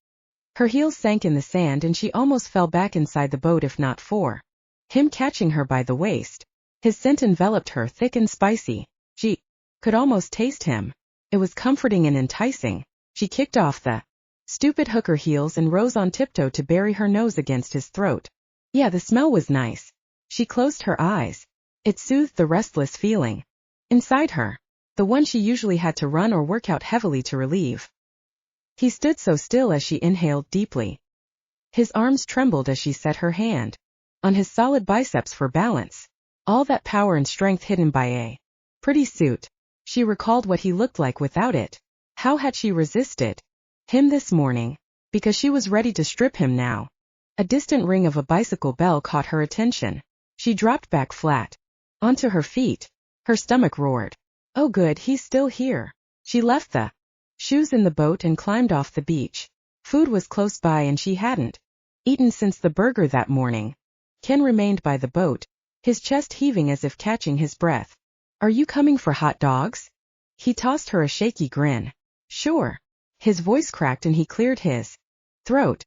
Her heels sank in the sand and she almost fell back inside the boat if not for him catching her by the waist. His scent enveloped her thick and spicy. She could almost taste him. It was comforting and enticing. She kicked off the stupid hooker heels and rose on tiptoe to bury her nose against his throat. Yeah, the smell was nice. She closed her eyes. It soothed the restless feeling inside her, the one she usually had to run or work out heavily to relieve. He stood so still as she inhaled deeply. His arms trembled as she set her hand on his solid biceps for balance, all that power and strength hidden by a pretty suit. She recalled what he looked like without it. How had she resisted him this morning? Because she was ready to strip him now. A distant ring of a bicycle bell caught her attention. She dropped back flat onto her feet. Her stomach roared. Oh good, he's still here. She left the shoes in the boat and climbed off the beach. Food was close by and she hadn't eaten since the burger that morning. Ken remained by the boat, his chest heaving as if catching his breath. Are you coming for hot dogs? He tossed her a shaky grin. Sure. His voice cracked and he cleared his throat.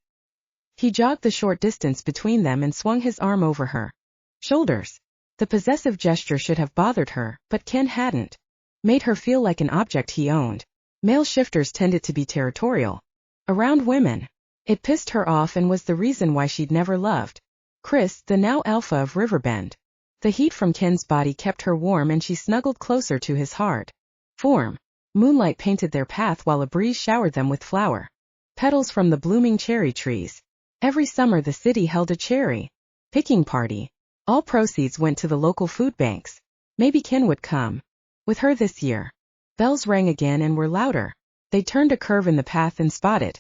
He jogged the short distance between them and swung his arm over her shoulders. The possessive gesture should have bothered her, but Ken hadn't made her feel like an object he owned. Male shifters tended to be territorial around women. It pissed her off and was the reason why she'd never loved Chris, the now alpha of Riverbend. The heat from Ken's body kept her warm and she snuggled closer to his hard form. Moonlight painted their path while a breeze showered them with flower petals from the blooming cherry trees. Every summer the city held a cherry picking party. All proceeds went to the local food banks. Maybe Ken would come with her this year. Bells rang again and were louder. They turned a curve in the path and spotted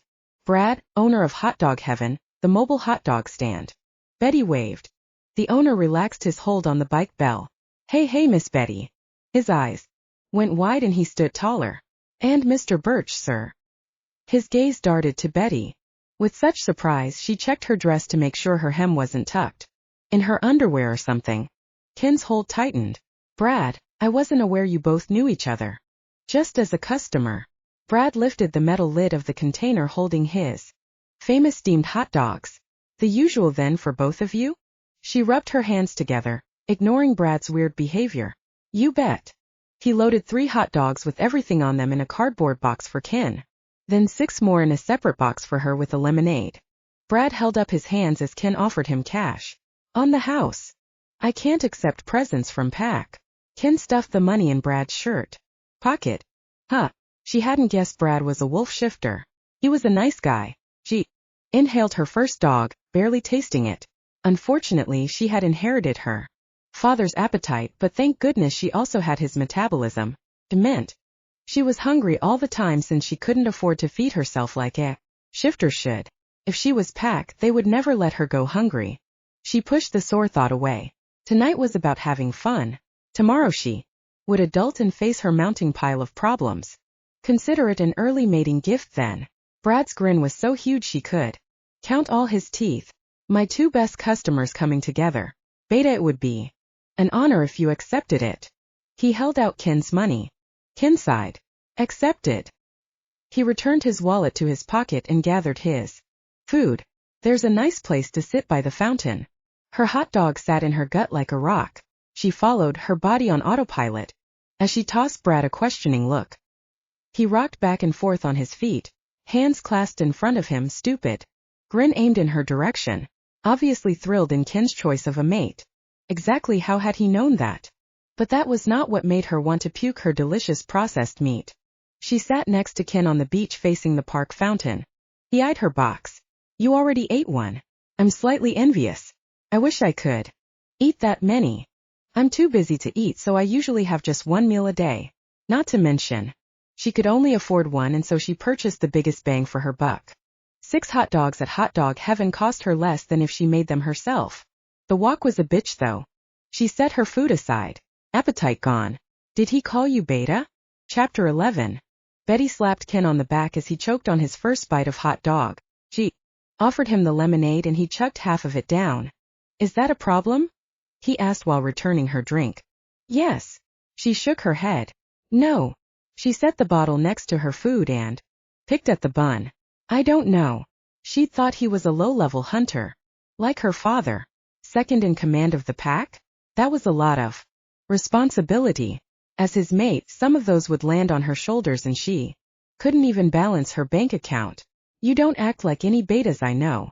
Brad, owner of Hot Dog Heaven, the mobile hot dog stand. Betty waved. The owner relaxed his hold on the bike bell. Hey, Miss Betty. His eyes went wide and he stood taller. And Mr. Birch, sir. His gaze darted to Betty. With such surprise, she checked her dress to make sure her hem wasn't tucked in her underwear or something. Ken's hold tightened. Brad, I wasn't aware you both knew each other. Just as a customer. Brad lifted the metal lid of the container holding his famous steamed hot dogs. The usual then for both of you? She rubbed her hands together, ignoring Brad's weird behavior. You bet. He loaded 3 hot dogs with everything on them in a cardboard box for Ken. Then 6 more in a separate box for her with a lemonade. Brad held up his hands as Ken offered him cash. On the house. I can't accept presents from Pack. Ken stuffed the money in Brad's shirt pocket. Huh. She hadn't guessed Brad was a wolf shifter. He was a nice guy. She inhaled her first dog, barely tasting it. Unfortunately, she had inherited her father's appetite, but thank goodness she also had his metabolism. It meant she was hungry all the time since she couldn't afford to feed herself like a shifter should. If she was Pack, they would never let her go hungry. She pushed the sore thought away. Tonight was about having fun. Tomorrow she would adult and face her mounting pile of problems. Consider it an early mating gift then. Brad's grin was so huge she could count all his teeth. My 2 best customers coming together. Beta, it would be an honor if you accepted it. He held out Ken's money. Ken sighed. Accepted. He returned his wallet to his pocket and gathered his food. There's a nice place to sit by the fountain. Her hot dog sat in her gut like a rock. She followed, her body on autopilot, as she tossed Brad a questioning look. He rocked back and forth on his feet, hands clasped in front of him, stupid grin aimed in her direction, obviously thrilled in Ken's choice of a mate. Exactly how had he known that? But that was not what made her want to puke her delicious processed meat. She sat next to Ken on the beach facing the park fountain. He eyed her box. You already ate one. I'm slightly envious. I wish I could eat that many. I'm too busy to eat, so I usually have just 1 meal a day. Not to mention, she could only afford one, and so she purchased the biggest bang for her buck. 6 hot dogs at Hot Dog Heaven cost her less than if she made them herself. The walk was a bitch though. She set her food aside. Appetite gone. Did he call you Beta? Chapter 11. Betty slapped Ken on the back as he choked on his first bite of hot dog. She offered him the lemonade and he chugged half of it down. Is that a problem? He asked while returning her drink. Yes. She shook her head. No. She set the bottle next to her food and picked at the bun. I don't know. She'd thought he was a low-level hunter. Like her father. Second in command of the pack? That was a lot of responsibility. As his mate, some of those would land on her shoulders and she Couldn't even balance her bank account. You don't act like any betas I know.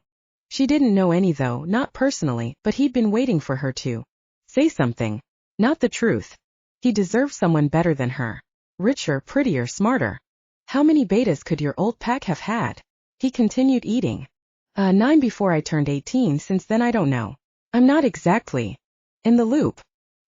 She didn't know any though, not personally, but he'd been waiting for her to say something. Not the truth. He deserved someone better than her. Richer, prettier, smarter. How many betas could your old pack have had? He continued eating. 9 before I turned 18, since then I don't know. I'm not exactly in the loop.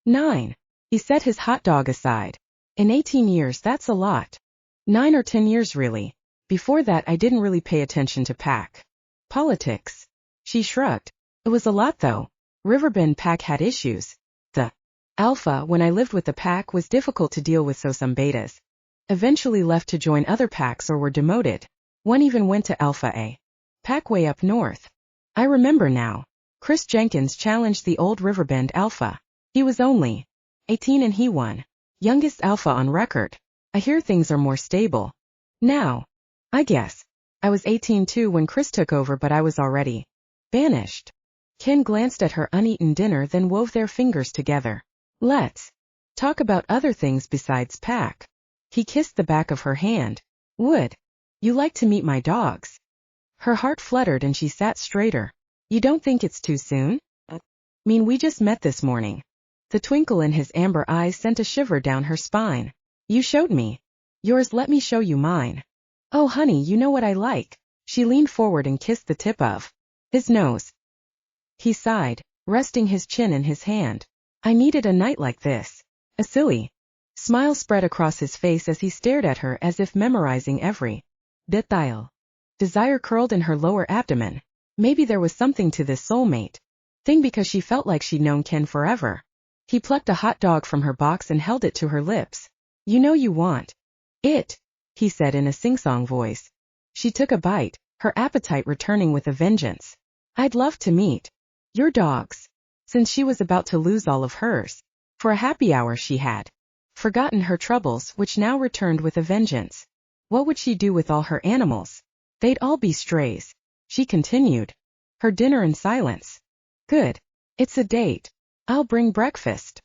9. He set his hot dog aside. In 18 years, that's a lot. 9 or 10 years really. Before that I didn't really pay attention to pack politics. She shrugged. It was a lot though. Riverbend pack had issues. The alpha, when I lived with the pack, was difficult to deal with, so some betas eventually left to join other packs or were demoted. One even went to Alpha A pack way up north. I remember now. Chris Jenkins challenged the old Riverbend Alpha. He was only 18 and he won. Youngest Alpha on record. I hear things are more stable now. I guess. I was 18 too when Chris took over, but I was already banished. Ken glanced at her uneaten dinner, then wove their fingers together. Let's talk about other things besides pack. He kissed the back of her hand. Would you like to meet my dogs? Her heart fluttered and she sat straighter. You don't think it's too soon? Mean we just met this morning. The twinkle in his amber eyes sent a shiver down her spine. You showed me yours, let me show you mine. Oh honey, you know what I like. She leaned forward and kissed the tip of his nose. He sighed, resting his chin in his hand. I needed a night like this. A silly smile spread across his face as he stared at her, as if memorizing every detail. Desire curled in her lower abdomen. Maybe there was something to this soulmate thing, because she felt like she'd known Ken forever. He plucked a hot dog from her box and held it to her lips. You know you want it, he said in a sing-song voice. She took a bite, her appetite returning with a vengeance. I'd love to meet your dogs. Since she was about to lose all of hers. For a happy hour she had forgotten her troubles, which now returned with a vengeance. What would she do with all her animals? They'd all be strays. She continued her dinner in silence. Good. It's a date. I'll bring breakfast.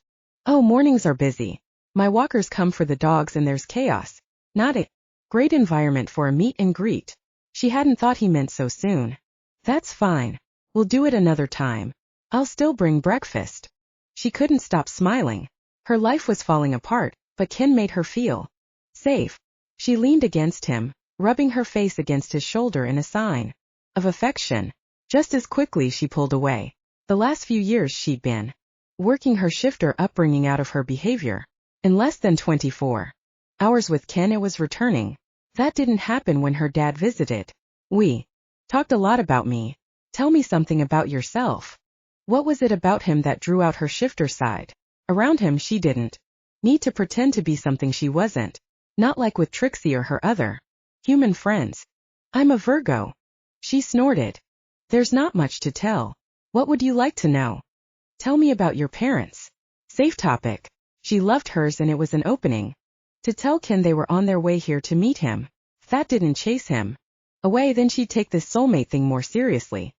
Oh, mornings are busy. My walkers come for the dogs and there's chaos. Not a great environment for a meet and greet. She hadn't thought he meant so soon. That's fine. We'll do it another time. I'll still bring breakfast. She couldn't stop smiling. Her life was falling apart, but Ken made her feel safe. She leaned against him, rubbing her face against his shoulder in a sign of affection. Just as quickly she pulled away. The last few years she'd been working her shifter upbringing out of her behavior. In less than 24 hours with Ken it was returning. That didn't happen when her dad visited. We talked a lot about me. Tell me something about yourself. What was it about him that drew out her shifter side? Around him she didn't need to pretend to be something she wasn't. Not like with Trixie or her other human friends. I'm a Virgo. She snorted. There's not much to tell. What would you like to know? Tell me about your parents. Safe topic. She loved hers and it was an opening to tell Ken they were on their way here to meet him. If that didn't chase him away, then she'd take this soulmate thing more seriously.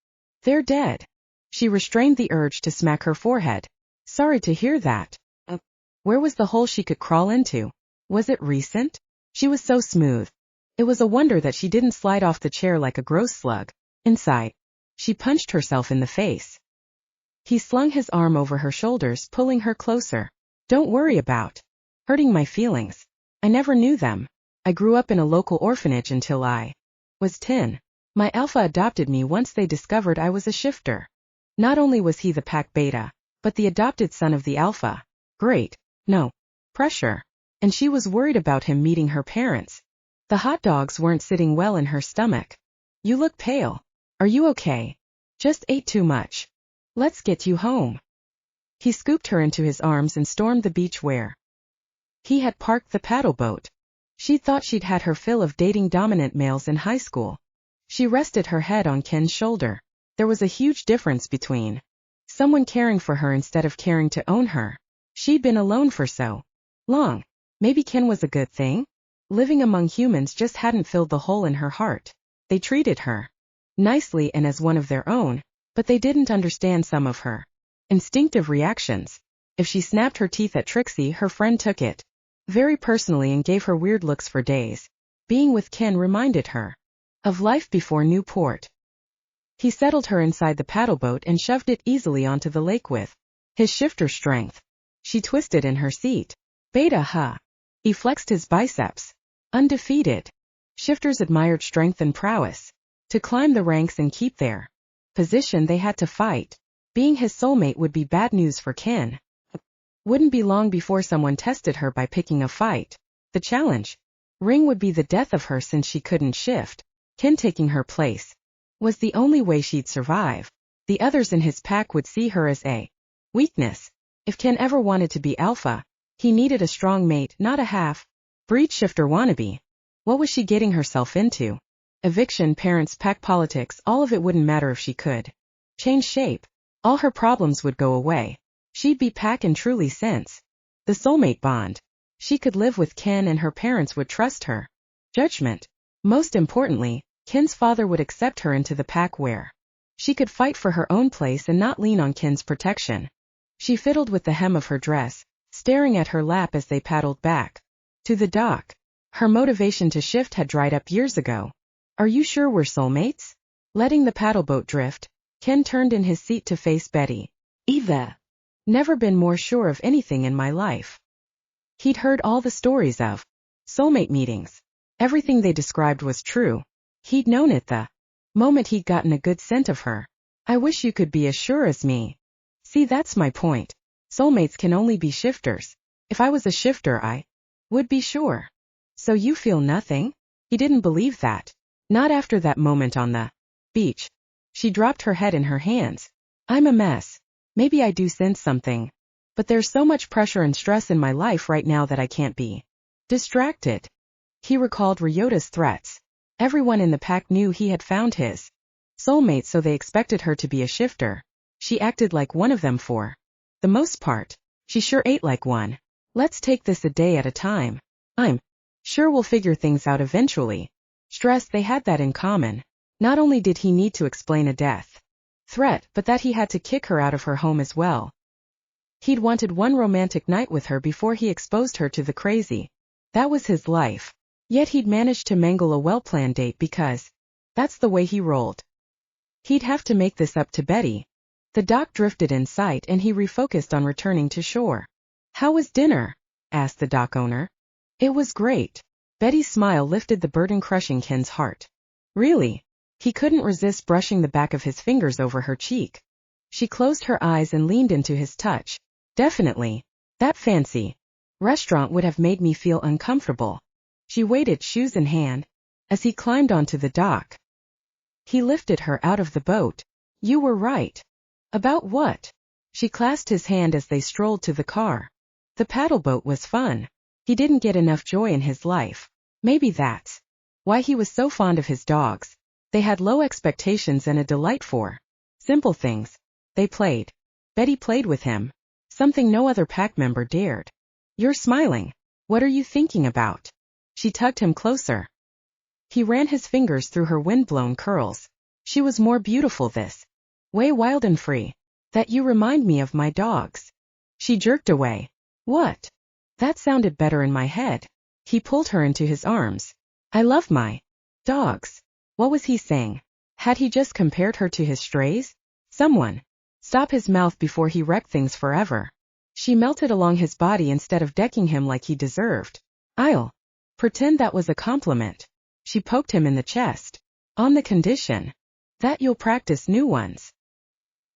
They're dead. She restrained the urge to smack her forehead. Sorry to hear that. Where was the hole she could crawl into? Was it recent? She was so smooth. It was a wonder that she didn't slide off the chair like a gross slug. Inside, she punched herself in the face. He slung his arm over her shoulders, pulling her closer. Don't worry about hurting my feelings. I never knew them. I grew up in a local orphanage until I was 10. My alpha adopted me once they discovered I was a shifter. Not only was he the pack beta, but the adopted son of the alpha. Great. No pressure. And she was worried about him meeting her parents. The hot dogs weren't sitting well in her stomach. You look pale. Are you okay? Just ate too much. Let's get you home. He scooped her into his arms and stormed the beach where he had parked the paddle boat. She thought she'd had her fill of dating dominant males in high school. She rested her head on Ken's shoulder. There was a huge difference between someone caring for her instead of caring to own her. She'd been alone for so long. Maybe Ken was a good thing? Living among humans just hadn't filled the hole in her heart. They treated her nicely and as one of their own, but they didn't understand some of her instinctive reactions. If she snapped her teeth at Trixie, her friend took it very personally and gave her weird looks for days. Being with Ken reminded her of life before Newport. He settled her inside the paddleboat and shoved it easily onto the lake with his shifter strength. She twisted in her seat. Beta, huh? He flexed his biceps. Undefeated. Shifters admired strength and prowess. To climb the ranks and keep their position they had to fight. Being his soulmate would be bad news for Ken. Wouldn't be long before someone tested her by picking a fight. The challenge ring would be the death of her since she couldn't shift. Ken taking her place was the only way she'd survive. The others in his pack would see her as a weakness. If Ken ever wanted to be alpha, he needed a strong mate, not a half-breed shifter wannabe. What was she getting herself into? Eviction, parents, pack politics, all of it wouldn't matter if she could change shape. All her problems would go away. She'd be pack and truly sense the soulmate bond. She could live with Ken and her parents would trust her judgment. Most importantly, Ken's father would accept her into the pack where she could fight for her own place and not lean on Ken's protection. She fiddled with the hem of her dress, staring at her lap as they paddled back to the dock. Her motivation to shift had dried up years ago. Are you sure we're soulmates? Letting the paddleboat drift, Ken turned in his seat to face Betty. Eva. Never been more sure of anything in my life. He'd heard all the stories of soulmate meetings. Everything they described was true. He'd known it the moment he'd gotten a good scent of her. I wish you could be as sure as me. See, that's my point. Soulmates can only be shifters. If I was a shifter, I would be sure. So you feel nothing? He didn't believe that. Not after that moment on the beach. She dropped her head in her hands. I'm a mess. Maybe I do sense something. But there's so much pressure and stress in my life right now that I can't be distracted. He recalled Ryota's threats. Everyone in the pack knew he had found his soulmate, so they expected her to be a shifter. She acted like one of them for the most part. She sure ate like one. Let's take this a day at a time. I'm sure we'll figure things out eventually. Stress, they had that in common. Not only did he need to explain a death threat, but that he had to kick her out of her home as well. He'd wanted one romantic night with her before he exposed her to the crazy. That was his life. Yet he'd managed to mangle a well-planned date because that's the way he rolled. He'd have to make this up to Betty. The dock drifted in sight and he refocused on returning to shore. How was dinner? Asked the dock owner. It was great. Betty's smile lifted the burden crushing Ken's heart. Really? He couldn't resist brushing the back of his fingers over her cheek. She closed her eyes and leaned into his touch. Definitely. That fancy restaurant would have made me feel uncomfortable. She waited, shoes in hand, as he climbed onto the dock. He lifted her out of the boat. You were right. About what? She clasped his hand as they strolled to the car. The paddleboat was fun. He didn't get enough joy in his life. Maybe that's why he was so fond of his dogs. They had low expectations and a delight for simple things. They played. Betty played with him. Something no other pack member dared. You're smiling. What are you thinking about? She tugged him closer. He ran his fingers through her wind-blown curls. She was more beautiful this way, wild and free. That you remind me of my dogs. She jerked away. What? That sounded better in my head. He pulled her into his arms. I love my dogs. What was he saying? Had he just compared her to his strays? Someone stop his mouth before he wrecked things forever. She melted along his body instead of decking him like he deserved. I'll pretend that was a compliment. She poked him in the chest. On the condition that you'll practice new ones.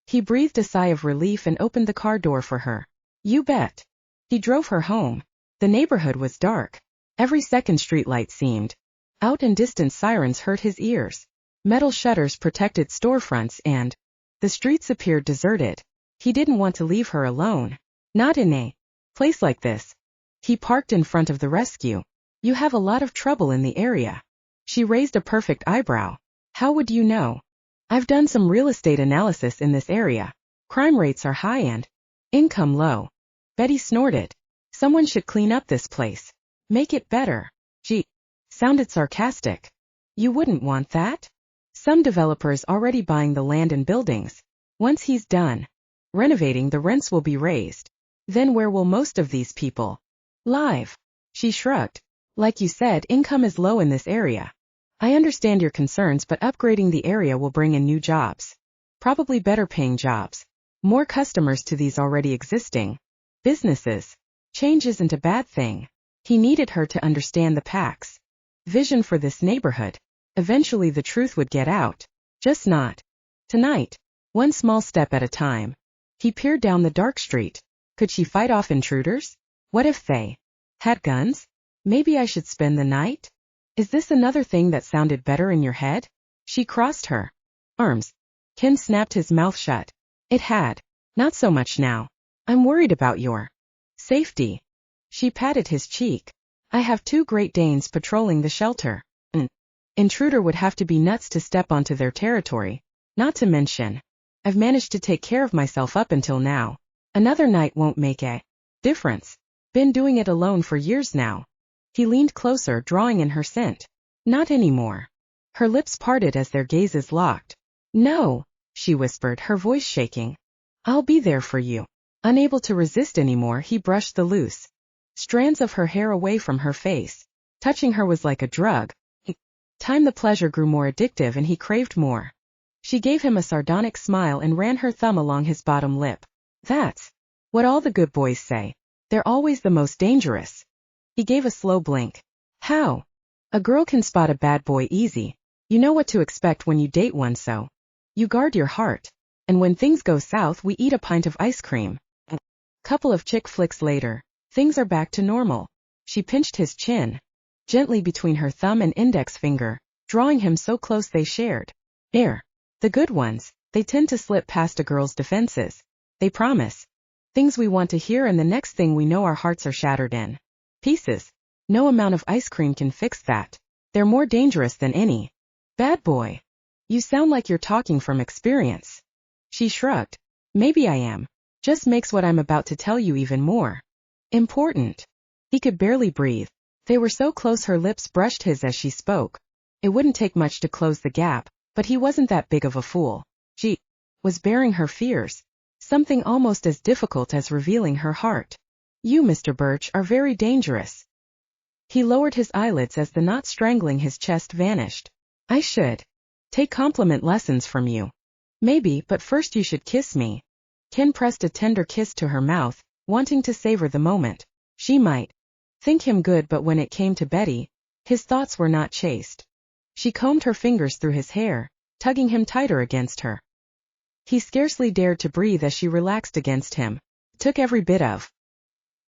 He breathed a sigh of relief and opened the car door for her. You bet. He drove her home. The neighborhood was dark. Every second streetlight seemed out and distant sirens hurt his ears. Metal shutters protected storefronts and the streets appeared deserted. He didn't want to leave her alone. Not in a place like this. He parked in front of the rescue. You have a lot of trouble in the area. She raised a perfect eyebrow. How would you know? I've done some real estate analysis in this area. Crime rates are high and income low. Betty snorted. Someone should clean up this place. Make it better. Gee. Sounded sarcastic. You wouldn't want that? Some developer's already buying the land and buildings. Once he's done renovating, the rents will be raised. Then where will most of these people live? She shrugged. Like you said, income is low in this area. I understand your concerns, but upgrading the area will bring in new jobs. Probably better paying jobs. More customers to these already existing businesses. Change isn't a bad thing. He needed her to understand the pack's vision for this neighborhood. Eventually the truth would get out. Just not tonight. One small step at a time. He peered down the dark street. Could she fight off intruders? What if they had guns? Maybe I should spend the night? Is this another thing that sounded better in your head? She crossed her arms. Ken snapped his mouth shut. It had. Not so much now. I'm worried about your safety. She patted his cheek. I have 2 Great Danes patrolling the shelter. An intruder would have to be nuts to step onto their territory. Not to mention, I've managed to take care of myself up until now. Another night won't make a difference. Been doing it alone for years now. He leaned closer, drawing in her scent. Not anymore. Her lips parted as their gazes locked. No, she whispered, her voice shaking. I'll be there for you. Unable to resist anymore, he brushed the loose strands of her hair away from her face. Touching her was like a drug. Time the pleasure grew more addictive and he craved more. She gave him a sardonic smile and ran her thumb along his bottom lip. That's what all the good boys say. They're always the most dangerous. He gave a slow blink. How? A girl can spot a bad boy easy. You know what to expect when you date one, so you guard your heart. And when things go south, we eat a pint of ice cream. A couple of chick flicks later, things are back to normal. She pinched his chin gently between her thumb and index finger, drawing him so close they shared air. The good ones, they tend to slip past a girl's defenses. They promise things we want to hear, and the next thing we know our hearts are shattered in pieces. No amount of ice cream can fix that. They're more dangerous than any bad boy. You sound like you're talking from experience. She shrugged. Maybe I am. Just makes what I'm about to tell you even more important. He could barely breathe. They were so close her lips brushed his as she spoke. It wouldn't take much to close the gap, but he wasn't that big of a fool. She was bearing her fears. Something almost as difficult as revealing her heart. You, Mr. Birch, are very dangerous. He lowered his eyelids as the knot strangling his chest vanished. I should take compliment lessons from you. Maybe, but first you should kiss me. Ken pressed a tender kiss to her mouth, wanting to savor the moment. She might think him good, but when it came to Betty, his thoughts were not chaste. She combed her fingers through his hair, tugging him tighter against her. He scarcely dared to breathe as she relaxed against him. It took every bit of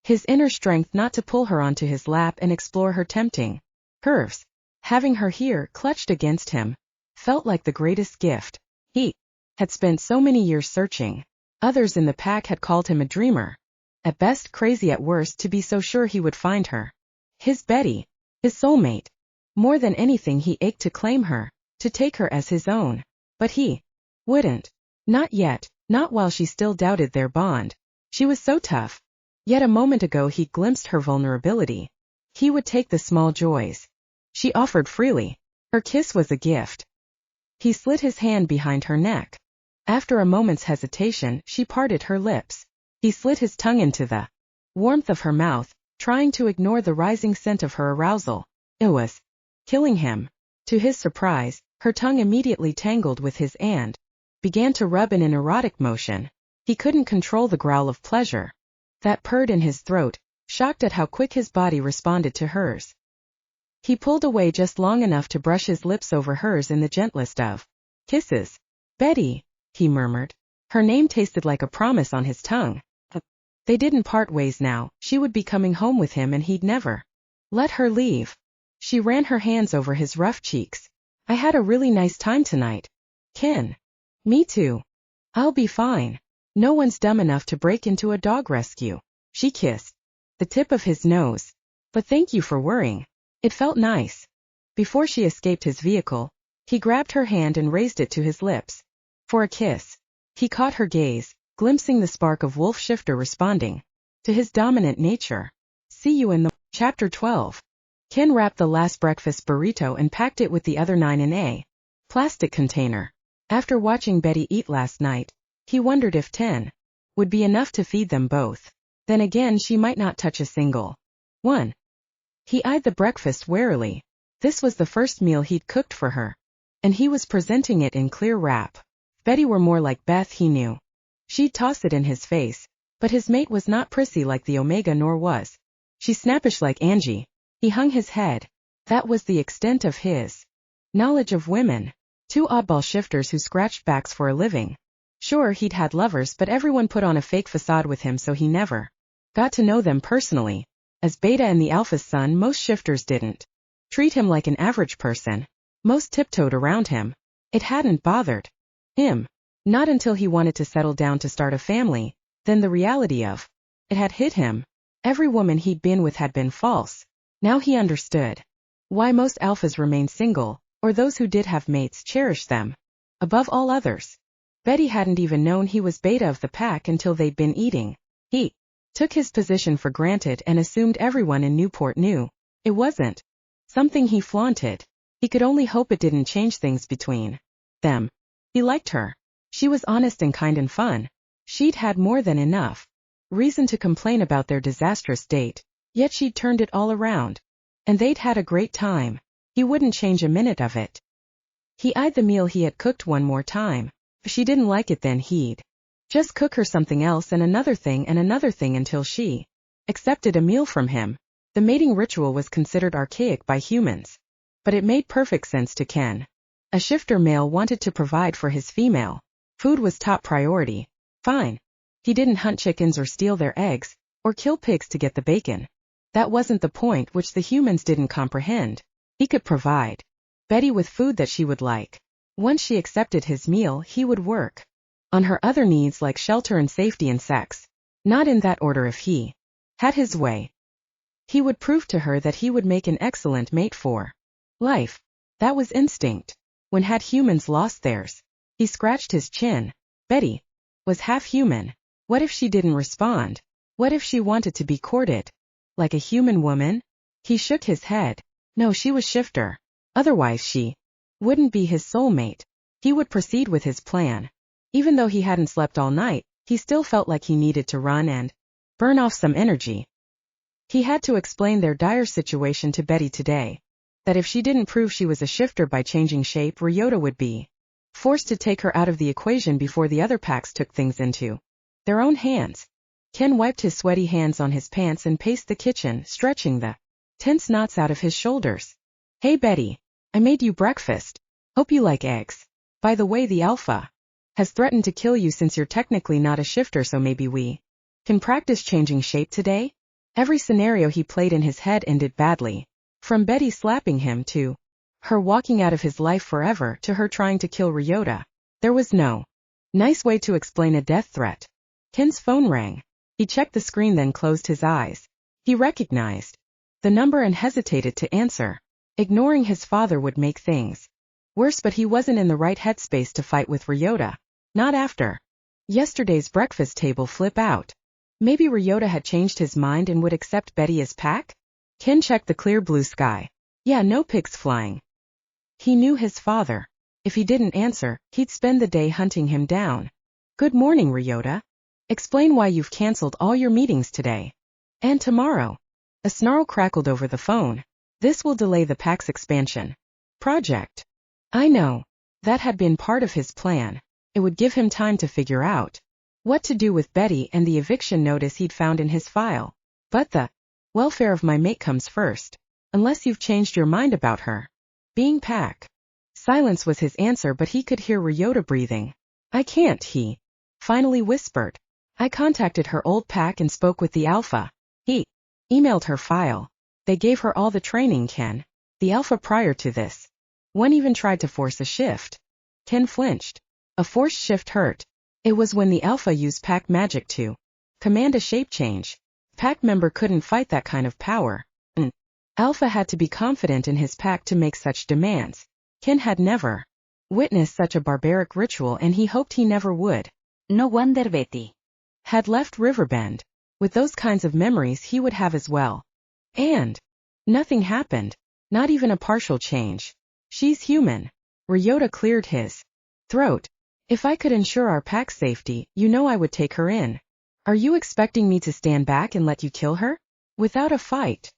his inner strength not to pull her onto his lap and explore her tempting curves. Having her here, clutched against him, felt like the greatest gift. He had spent so many years searching. Others in the pack had called him a dreamer. At best crazy, at worst to be so sure he would find her. His Betty. His soulmate. More than anything he ached to claim her, to take her as his own. But he wouldn't. Not yet, not while she still doubted their bond. She was so tough. Yet a moment ago he glimpsed her vulnerability. He would take the small joys she offered freely. Her kiss was a gift. He slid his hand behind her neck. After a moment's hesitation, she parted her lips. He slid his tongue into the warmth of her mouth, trying to ignore the rising scent of her arousal. It was killing him. To his surprise, her tongue immediately tangled with his and began to rub in an erotic motion. He couldn't control the growl of pleasure that purred in his throat, shocked at how quick his body responded to hers. He pulled away just long enough to brush his lips over hers in the gentlest of kisses. Betty, he murmured. Her name tasted like a promise on his tongue. They didn't part ways now. She would be coming home with him and he'd never let her leave. She ran her hands over his rough cheeks. I had a really nice time tonight. Ken. Me too. I'll be fine. No one's dumb enough to break into a dog rescue. She kissed the tip of his nose. But thank you for worrying. It felt nice. Before she escaped his vehicle, he grabbed her hand and raised it to his lips. For a kiss. He caught her gaze, glimpsing the spark of Wolf Shifter responding to his dominant nature. See you in the... Chapter 12. Ken wrapped the last breakfast burrito and packed it with the other 9 in a plastic container. After watching Betty eat last night, he wondered if 10 would be enough to feed them both. Then again, she might not touch a single one. He eyed the breakfast warily. This was the first meal he'd cooked for her, and he was presenting it in clear wrap. Betty were more like Beth, he knew. She'd toss it in his face, but his mate was not prissy like the Omega, nor was she snappish like Angie. He hung his head. That was the extent of his knowledge of women. Two oddball shifters who scratched backs for a living. Sure, he'd had lovers, but everyone put on a fake facade with him, so he never got to know them personally. As Beta and the Alpha's son, most shifters didn't treat him like an average person. Most tiptoed around him. It hadn't bothered him. Not until he wanted to settle down to start a family, then the reality of it had hit him. Every woman he'd been with had been false. Now he understood why most alphas remained single, or those who did have mates cherished them above all others. Betty hadn't even known he was Beta of the pack until they'd been eating. He took his position for granted and assumed everyone in Newport knew. It wasn't something he flaunted. He could only hope it didn't change things between them. He liked her. She was honest and kind and fun. She'd had more than enough reason to complain about their disastrous date, yet she'd turned it all around. And they'd had a great time. He wouldn't change a minute of it. He eyed the meal he had cooked one more time. If she didn't like it, then he'd just cook her something else and another thing until she accepted a meal from him. The mating ritual was considered archaic by humans, but it made perfect sense to Ken. A shifter male wanted to provide for his female. Food was top priority. Fine. He didn't hunt chickens or steal their eggs, or kill pigs to get the bacon. That wasn't the point, which the humans didn't comprehend. He could provide Betty with food that she would like. Once she accepted his meal, he would work on her other needs like shelter and safety and sex. Not in that order. If he had his way, he would prove to her that he would make an excellent mate for life. That was instinct. When had humans lost theirs? He scratched his chin. Betty was half human. What if she didn't respond? What if she wanted to be courted like a human woman? He shook his head. No, she was shifter. Otherwise she wouldn't be his soulmate. He would proceed with his plan. Even though he hadn't slept all night, he still felt like he needed to run and burn off some energy. He had to explain their dire situation to Betty today. That if she didn't prove she was a shifter by changing shape, Ryota would be forced to take her out of the equation before the other packs took things into their own hands. Ken wiped his sweaty hands on his pants and paced the kitchen, stretching the tense knots out of his shoulders. Hey Betty, I made you breakfast. Hope you like eggs. By the way, the Alpha has threatened to kill you since you're technically not a shifter, so maybe we can practice changing shape today? Every scenario he played in his head ended badly. From Betty slapping him to her walking out of his life forever to her trying to kill Ryota. There was no nice way to explain a death threat. Ken's phone rang. He checked the screen, then closed his eyes. He recognized the number and hesitated to answer. Ignoring his father would make things worse, but he wasn't in the right headspace to fight with Ryota. Not after yesterday's breakfast table flip out. Maybe Ryota had changed his mind and would accept Betty as pack? Ken checked the clear blue sky. Yeah, no pigs flying. He knew his father. If he didn't answer, he'd spend the day hunting him down. Good morning, Ryota. Explain why you've canceled all your meetings today. And tomorrow. A snarl crackled over the phone. This will delay the pack's expansion project. I know. That had been part of his plan. It would give him time to figure out what to do with Betty and the eviction notice he'd found in his file. But the welfare of my mate comes first. Unless you've changed your mind about her being pack. Silence was his answer, but he could hear Ryota breathing. I can't, he finally whispered. I contacted her old pack and spoke with the Alpha. He emailed her file. They gave her all the training, Ken. The Alpha prior to this one even tried to force a shift. Ken flinched. A forced shift hurt. It was when the Alpha used pack magic to command a shape change. Pack member couldn't fight that kind of power. Alpha had to be confident in his pack to make such demands. Ken had never witnessed such a barbaric ritual, and he hoped he never would. No wonder Betty had left Riverbend. With those kinds of memories he would have as well. And nothing happened. Not even a partial change. She's human. Ryota cleared his throat. If I could ensure our pack's safety, you know I would take her in. Are you expecting me to stand back and let you kill her? Without a fight?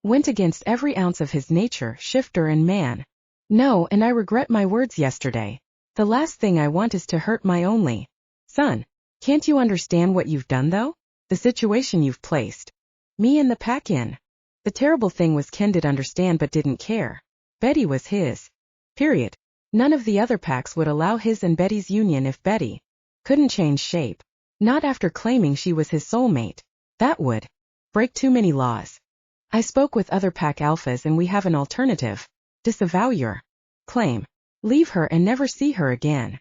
Went against every ounce of his nature, shifter and man. No, and I regret my words yesterday. The last thing I want is to hurt my only son. Can't you understand what you've done though? The situation you've placed me and the pack in. The terrible thing was Ken did understand but didn't care. Betty was his. Period. None of the other packs would allow his and Betty's union if Betty couldn't change shape. Not after claiming she was his soulmate. That would break too many laws. I spoke with other pack alphas and we have an alternative. Disavow your claim. Leave her and never see her again.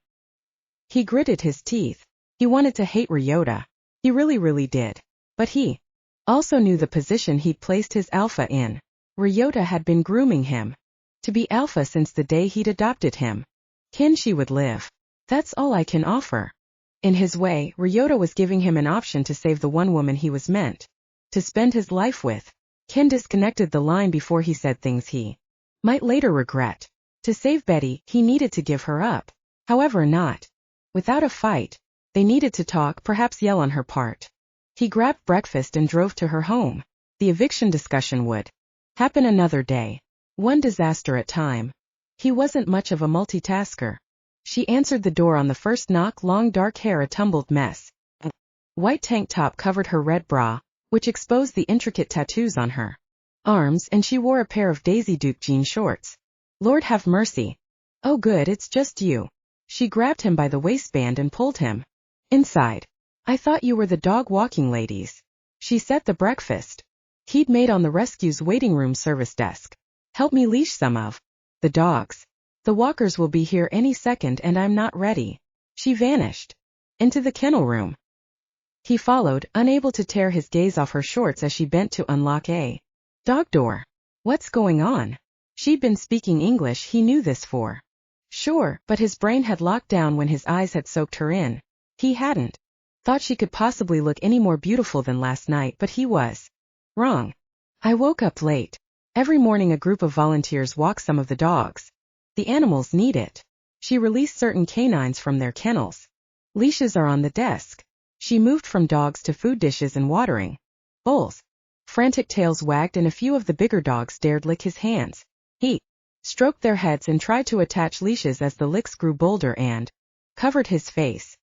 He gritted his teeth. He wanted to hate Ryota. He really did. But he also knew the position he'd placed his alpha in. Ryota had been grooming him to be alpha since the day he'd adopted him. She would live. That's all I can offer. In his way, Ryota was giving him an option to save the one woman he was meant to spend his life with. Ken disconnected the line before he said things he might later regret. To save Betty, he needed to give her up. However, not without a fight. They needed to talk, perhaps yell on her part. He grabbed breakfast and drove to her home. The eviction discussion would happen another day. One disaster at a time. He wasn't much of a multitasker. She answered the door on the first knock, long dark hair a tumbled mess. A white tank top covered her red bra, which exposed the intricate tattoos on her arms, and she wore a pair of Daisy Duke jean shorts. Lord have mercy. Oh good, it's just you. She grabbed him by the waistband and pulled him inside. I thought you were the dog walking ladies. She set the breakfast he'd made on the rescue's waiting room service desk. Help me leash some of the dogs. The walkers will be here any second and I'm not ready. She vanished into the kennel room. He followed, unable to tear his gaze off her shorts as she bent to unlock a dog door. What's going on? She'd been speaking English, he knew this for sure, but his brain had locked down when his eyes had soaked her in. He hadn't thought she could possibly look any more beautiful than last night, but he was wrong. I woke up late. Every morning a group of volunteers walk some of the dogs. The animals need it. She released certain canines from their kennels. Leashes are on the desk. She moved from dogs to food dishes and watering bowls. Frantic tails wagged and a few of the bigger dogs dared lick his hands. He stroked their heads and tried to attach leashes as the licks grew bolder and covered his face.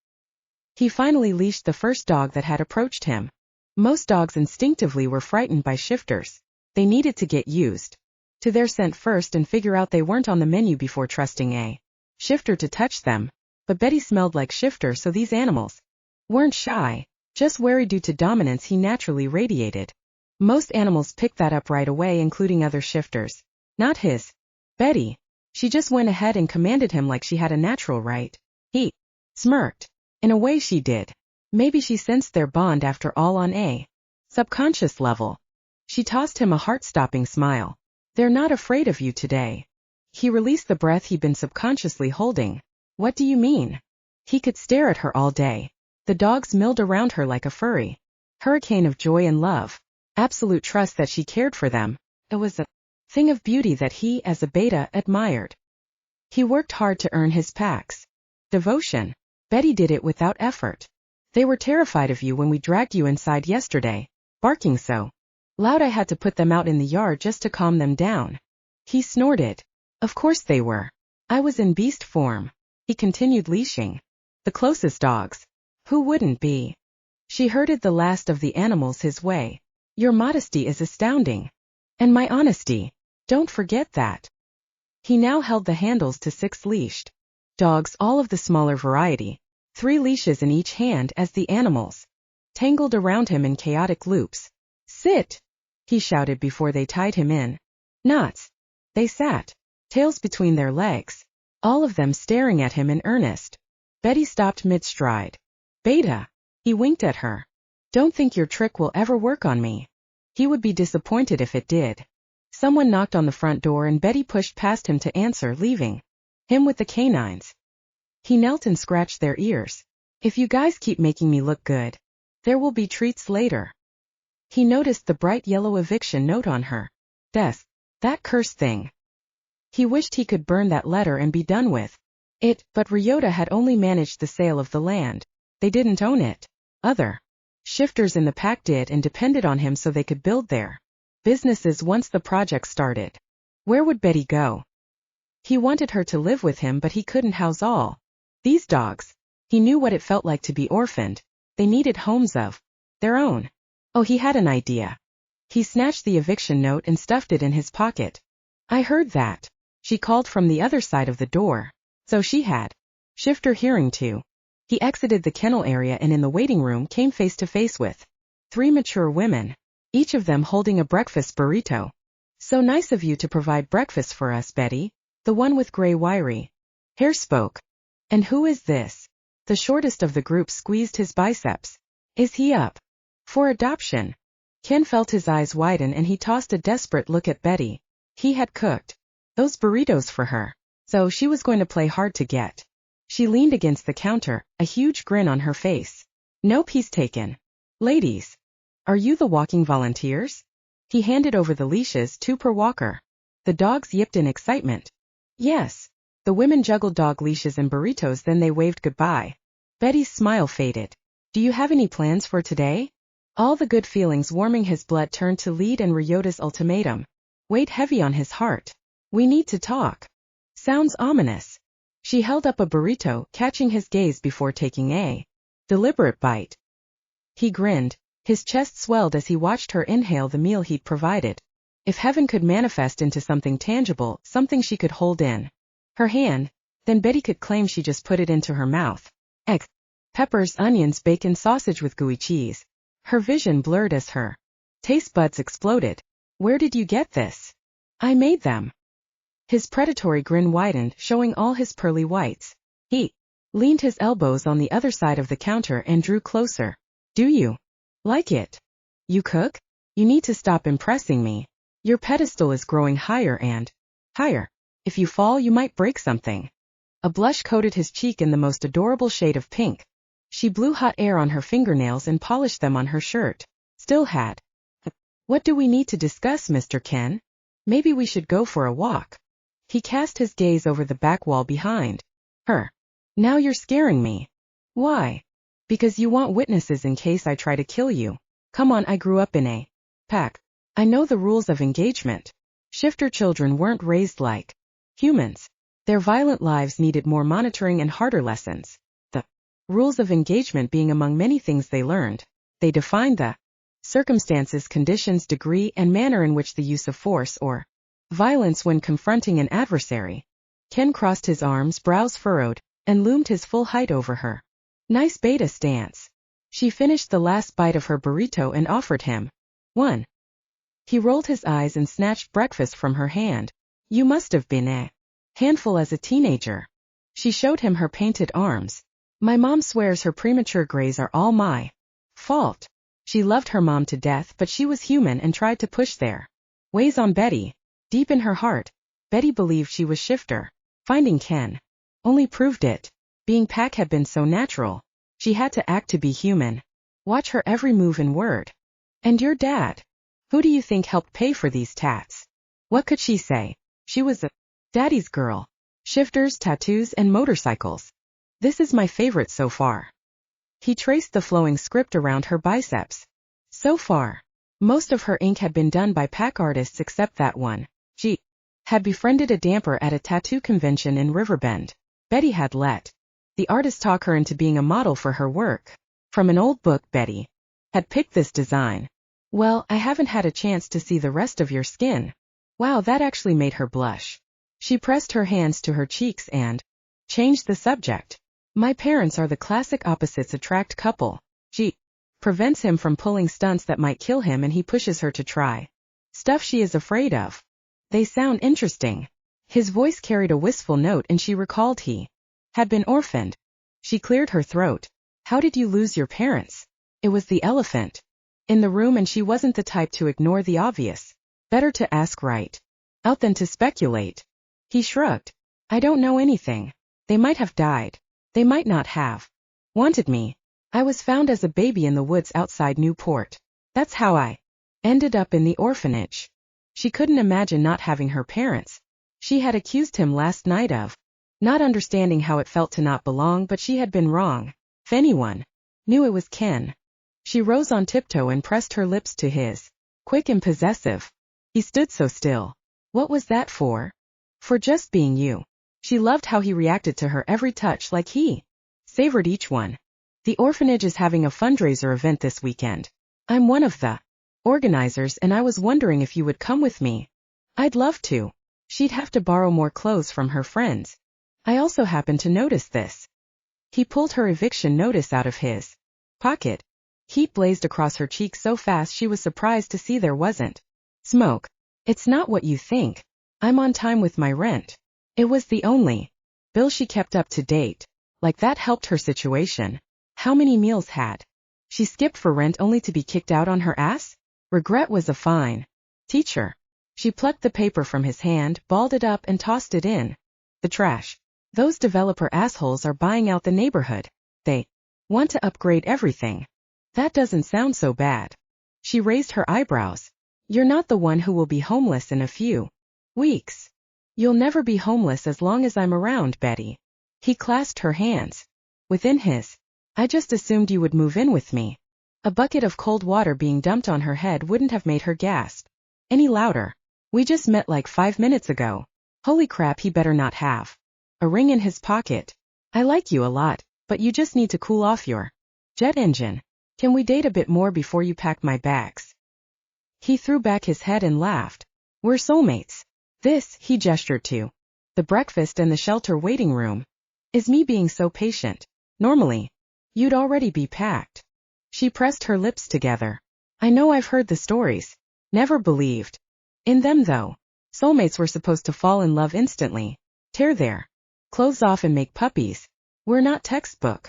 He finally leashed the first dog that had approached him. Most dogs instinctively were frightened by shifters. They needed to get used to their scent first and figure out they weren't on the menu before trusting a shifter to touch them. But Betty smelled like shifter, so these animals weren't shy, just wary due to dominance he naturally radiated. Most animals picked that up right away, including other shifters. Not his. Betty. She just went ahead and commanded him like she had a natural right. He smirked. In a way she did. Maybe she sensed their bond after all on a subconscious level. She tossed him a heart-stopping smile. They're not afraid of you today. He released the breath he'd been subconsciously holding. What do you mean? He could stare at her all day. The dogs milled around her like a furry hurricane of joy and love. Absolute trust that she cared for them. It was a thing of beauty that he, as a beta, admired. He worked hard to earn his pack's devotion. Betty did it without effort. They were terrified of you when we dragged you inside yesterday, barking so loud I had to put them out in the yard just to calm them down. He snorted. Of course they were. I was in beast form. He continued leashing the closest dogs. Who wouldn't be? She herded the last of the animals his way. Your modesty is astounding. And my honesty. Don't forget that. He now held the handles to 6 leashed dogs, all of the smaller variety, 3 leashes in each hand as the animals tangled around him in chaotic loops. Sit! He shouted before they tied him in knots. They sat, tails between their legs, all of them staring at him in earnest. Betty stopped mid-stride. Beta. He winked at her. Don't think your trick will ever work on me. He would be disappointed if it did. Someone knocked on the front door and Betty pushed past him to answer, leaving him with the canines. He knelt and scratched their ears. If you guys keep making me look good, there will be treats later. He noticed the bright yellow eviction note on her desk. That cursed thing. He wished he could burn that letter and be done with it, but Ryota had only managed the sale of the land. They didn't own it. Other shifters in the pack did and depended on him so they could build their businesses once the project started. Where would Betty go? He wanted her to live with him, but he couldn't house all these dogs. He knew what it felt like to be orphaned. They needed homes of their own. Oh, he had an idea. He snatched the eviction note and stuffed it in his pocket. I heard that, she called from the other side of the door. So she had shifter hearing too. He exited the kennel area and in the waiting room came face to face with 3 mature women, each of them holding a breakfast burrito. So nice of you to provide breakfast for us, Betty, the one with gray wiry hair spoke. And who is this? The shortest of the group squeezed his biceps. Is he up for adoption? Ken felt his eyes widen and he tossed a desperate look at Betty. He had cooked those burritos for her, so she was going to play hard to get. She leaned against the counter, a huge grin on her face. No peace taken. Ladies, are you the walking volunteers? He handed over the leashes, 2 per walker. The dogs yipped in excitement. Yes. The women juggled dog leashes and burritos, then they waved goodbye. Betty's smile faded. Do you have any plans for today? All the good feelings warming his blood turned to lead and Ryota's ultimatum weighed heavy on his heart. We need to talk. Sounds ominous. She held up a burrito, catching his gaze before taking a deliberate bite. He grinned. His chest swelled as he watched her inhale the meal he'd provided. If heaven could manifest into something tangible, something she could hold in her hand, then Betty could claim she just put it into her mouth. Egg, peppers, onions, bacon, sausage with gooey cheese. Her vision blurred as her taste buds exploded. Where did you get this? I made them. His predatory grin widened, showing all his pearly whites. He leaned his elbows on the other side of the counter and drew closer. Do you like it? You cook? You need to stop impressing me. Your pedestal is growing higher and higher. If you fall, you might break something. A blush coated his cheek in the most adorable shade of pink. She blew hot air on her fingernails and polished them on her shirt. Still had. What do we need to discuss, Mr. Ken? Maybe we should go for a walk. He cast his gaze over the back wall behind her. Now you're scaring me. Why? Because you want witnesses in case I try to kill you. Come on, I grew up in a pack. I know the rules of engagement. Shifter children weren't raised like humans. Their violent lives needed more monitoring and harder lessons. The rules of engagement being among many things they learned. They defined the circumstances, conditions, degree, and manner in which the use of force or violence when confronting an adversary. Ken crossed his arms, brows furrowed, and loomed his full height over her. Nice beta stance. She finished the last bite of her burrito and offered him one. He rolled his eyes and snatched breakfast from her hand. You must have been a handful as a teenager. She showed him her painted arms. My mom swears her premature grays are all my fault. She loved her mom to death, but she was human and tried to push their ways on Betty. Deep in her heart, Betty believed she was shifter. Finding Ken only proved it. Being pack had been so natural. She had to act to be human. Watch her every move and word. And your dad? Who do you think helped pay for these tats? What could she say? She was a daddy's girl. Shifters, tattoos, and motorcycles. This is my favorite so far. He traced the flowing script around her biceps. So far. Most of her ink had been done by pack artists except that one. She had befriended a damper at a tattoo convention in Riverbend. Betty had let the artist talk her into being a model for her work. From an old book, Betty had picked this design. Well, I haven't had a chance to see the rest of your skin. Wow, that actually made her blush. She pressed her hands to her cheeks and changed the subject. My parents are the classic opposites attract couple. She prevents him from pulling stunts that might kill him and he pushes her to try stuff she is afraid of. They sound interesting. His voice carried a wistful note and she recalled he had been orphaned. She cleared her throat. How did you lose your parents? It was the elephant in the room and she wasn't the type to ignore the obvious. Better to ask right out than to speculate. He shrugged. I don't know anything. They might have died. They might not have wanted me. I was found as a baby in the woods outside Newport. That's how I ended up in the orphanage. She couldn't imagine not having her parents. She had accused him last night of not understanding how it felt to not belong, but she had been wrong. If anyone knew, it was Ken. She rose on tiptoe and pressed her lips to his, quick and possessive. He stood so still. What was that for? For just being you. She loved how he reacted to her every touch like he savored each one. The orphanage is having a fundraiser event this weekend. I'm one of the organizers and I was wondering if you would come with me. I'd love to. She'd have to borrow more clothes from her friends. I also happened to notice this. He pulled her eviction notice out of his pocket. Heat blazed across her cheeks so fast she was surprised to see there wasn't smoke. It's not what you think. I'm on time with my rent. It was the only bill she kept up to date. Like that helped her situation. How many meals had she skipped for rent only to be kicked out on her ass? Regret was a fine teacher. She plucked the paper from his hand, balled it up and tossed it in the trash. Those developer assholes are buying out the neighborhood. They want to upgrade everything. That doesn't sound so bad. She raised her eyebrows. You're not the one who will be homeless in a few weeks. You'll never be homeless as long as I'm around, Betty. He clasped her hands within his. I just assumed you would move in with me. A bucket of cold water being dumped on her head wouldn't have made her gasp any louder. We just met like 5 minutes ago. Holy crap, he better not have a ring in his pocket. I like you a lot, but you just need to cool off your jet engine. Can we date a bit more before you pack my bags? He threw back his head and laughed. We're soulmates. This, he gestured to the breakfast and the shelter waiting room, is me being so patient. Normally, you'd already be packed. She pressed her lips together. I know I've heard the stories. Never believed in them though. Soulmates were supposed to fall in love instantly, tear their clothes off and make puppies. We're not textbook.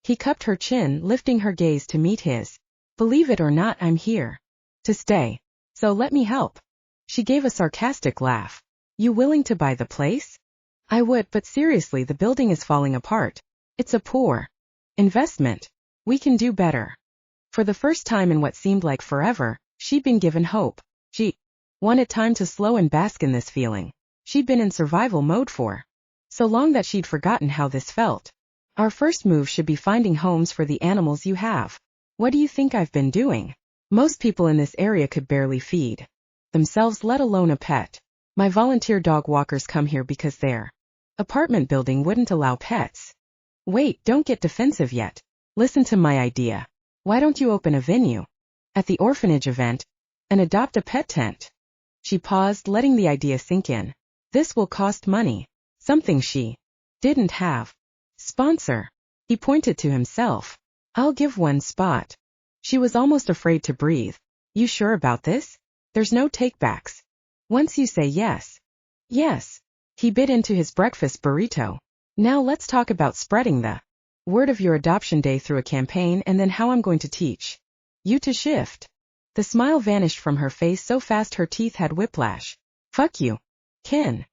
He cupped her chin, lifting her gaze to meet his. Believe it or not, I'm here to stay. So let me help. She gave a sarcastic laugh. You willing to buy the place? I would, but seriously, the building is falling apart. It's a poor investment. We can do better. For the first time in what seemed like forever, she'd been given hope. She wanted time to slow and bask in this feeling. She'd been in survival mode for so long that she'd forgotten how this felt. Our first move should be finding homes for the animals you have. What do you think I've been doing? Most people in this area could barely feed themselves, let alone a pet. My volunteer dog walkers come here because their apartment building wouldn't allow pets. Wait, don't get defensive yet. Listen to my idea. Why don't you open a venue at the orphanage event and adopt a pet tent? She paused, letting the idea sink in. This will cost money. Something she didn't have. Sponsor. He pointed to himself. I'll give one spot. She was almost afraid to breathe. You sure about this? There's no takebacks. Once you say yes. Yes. He bit into his breakfast burrito. Now let's talk about spreading the word of your adoption day through a campaign and then how I'm going to teach you to shift. The smile vanished from her face so fast her teeth had whiplash. Fuck you, Ken.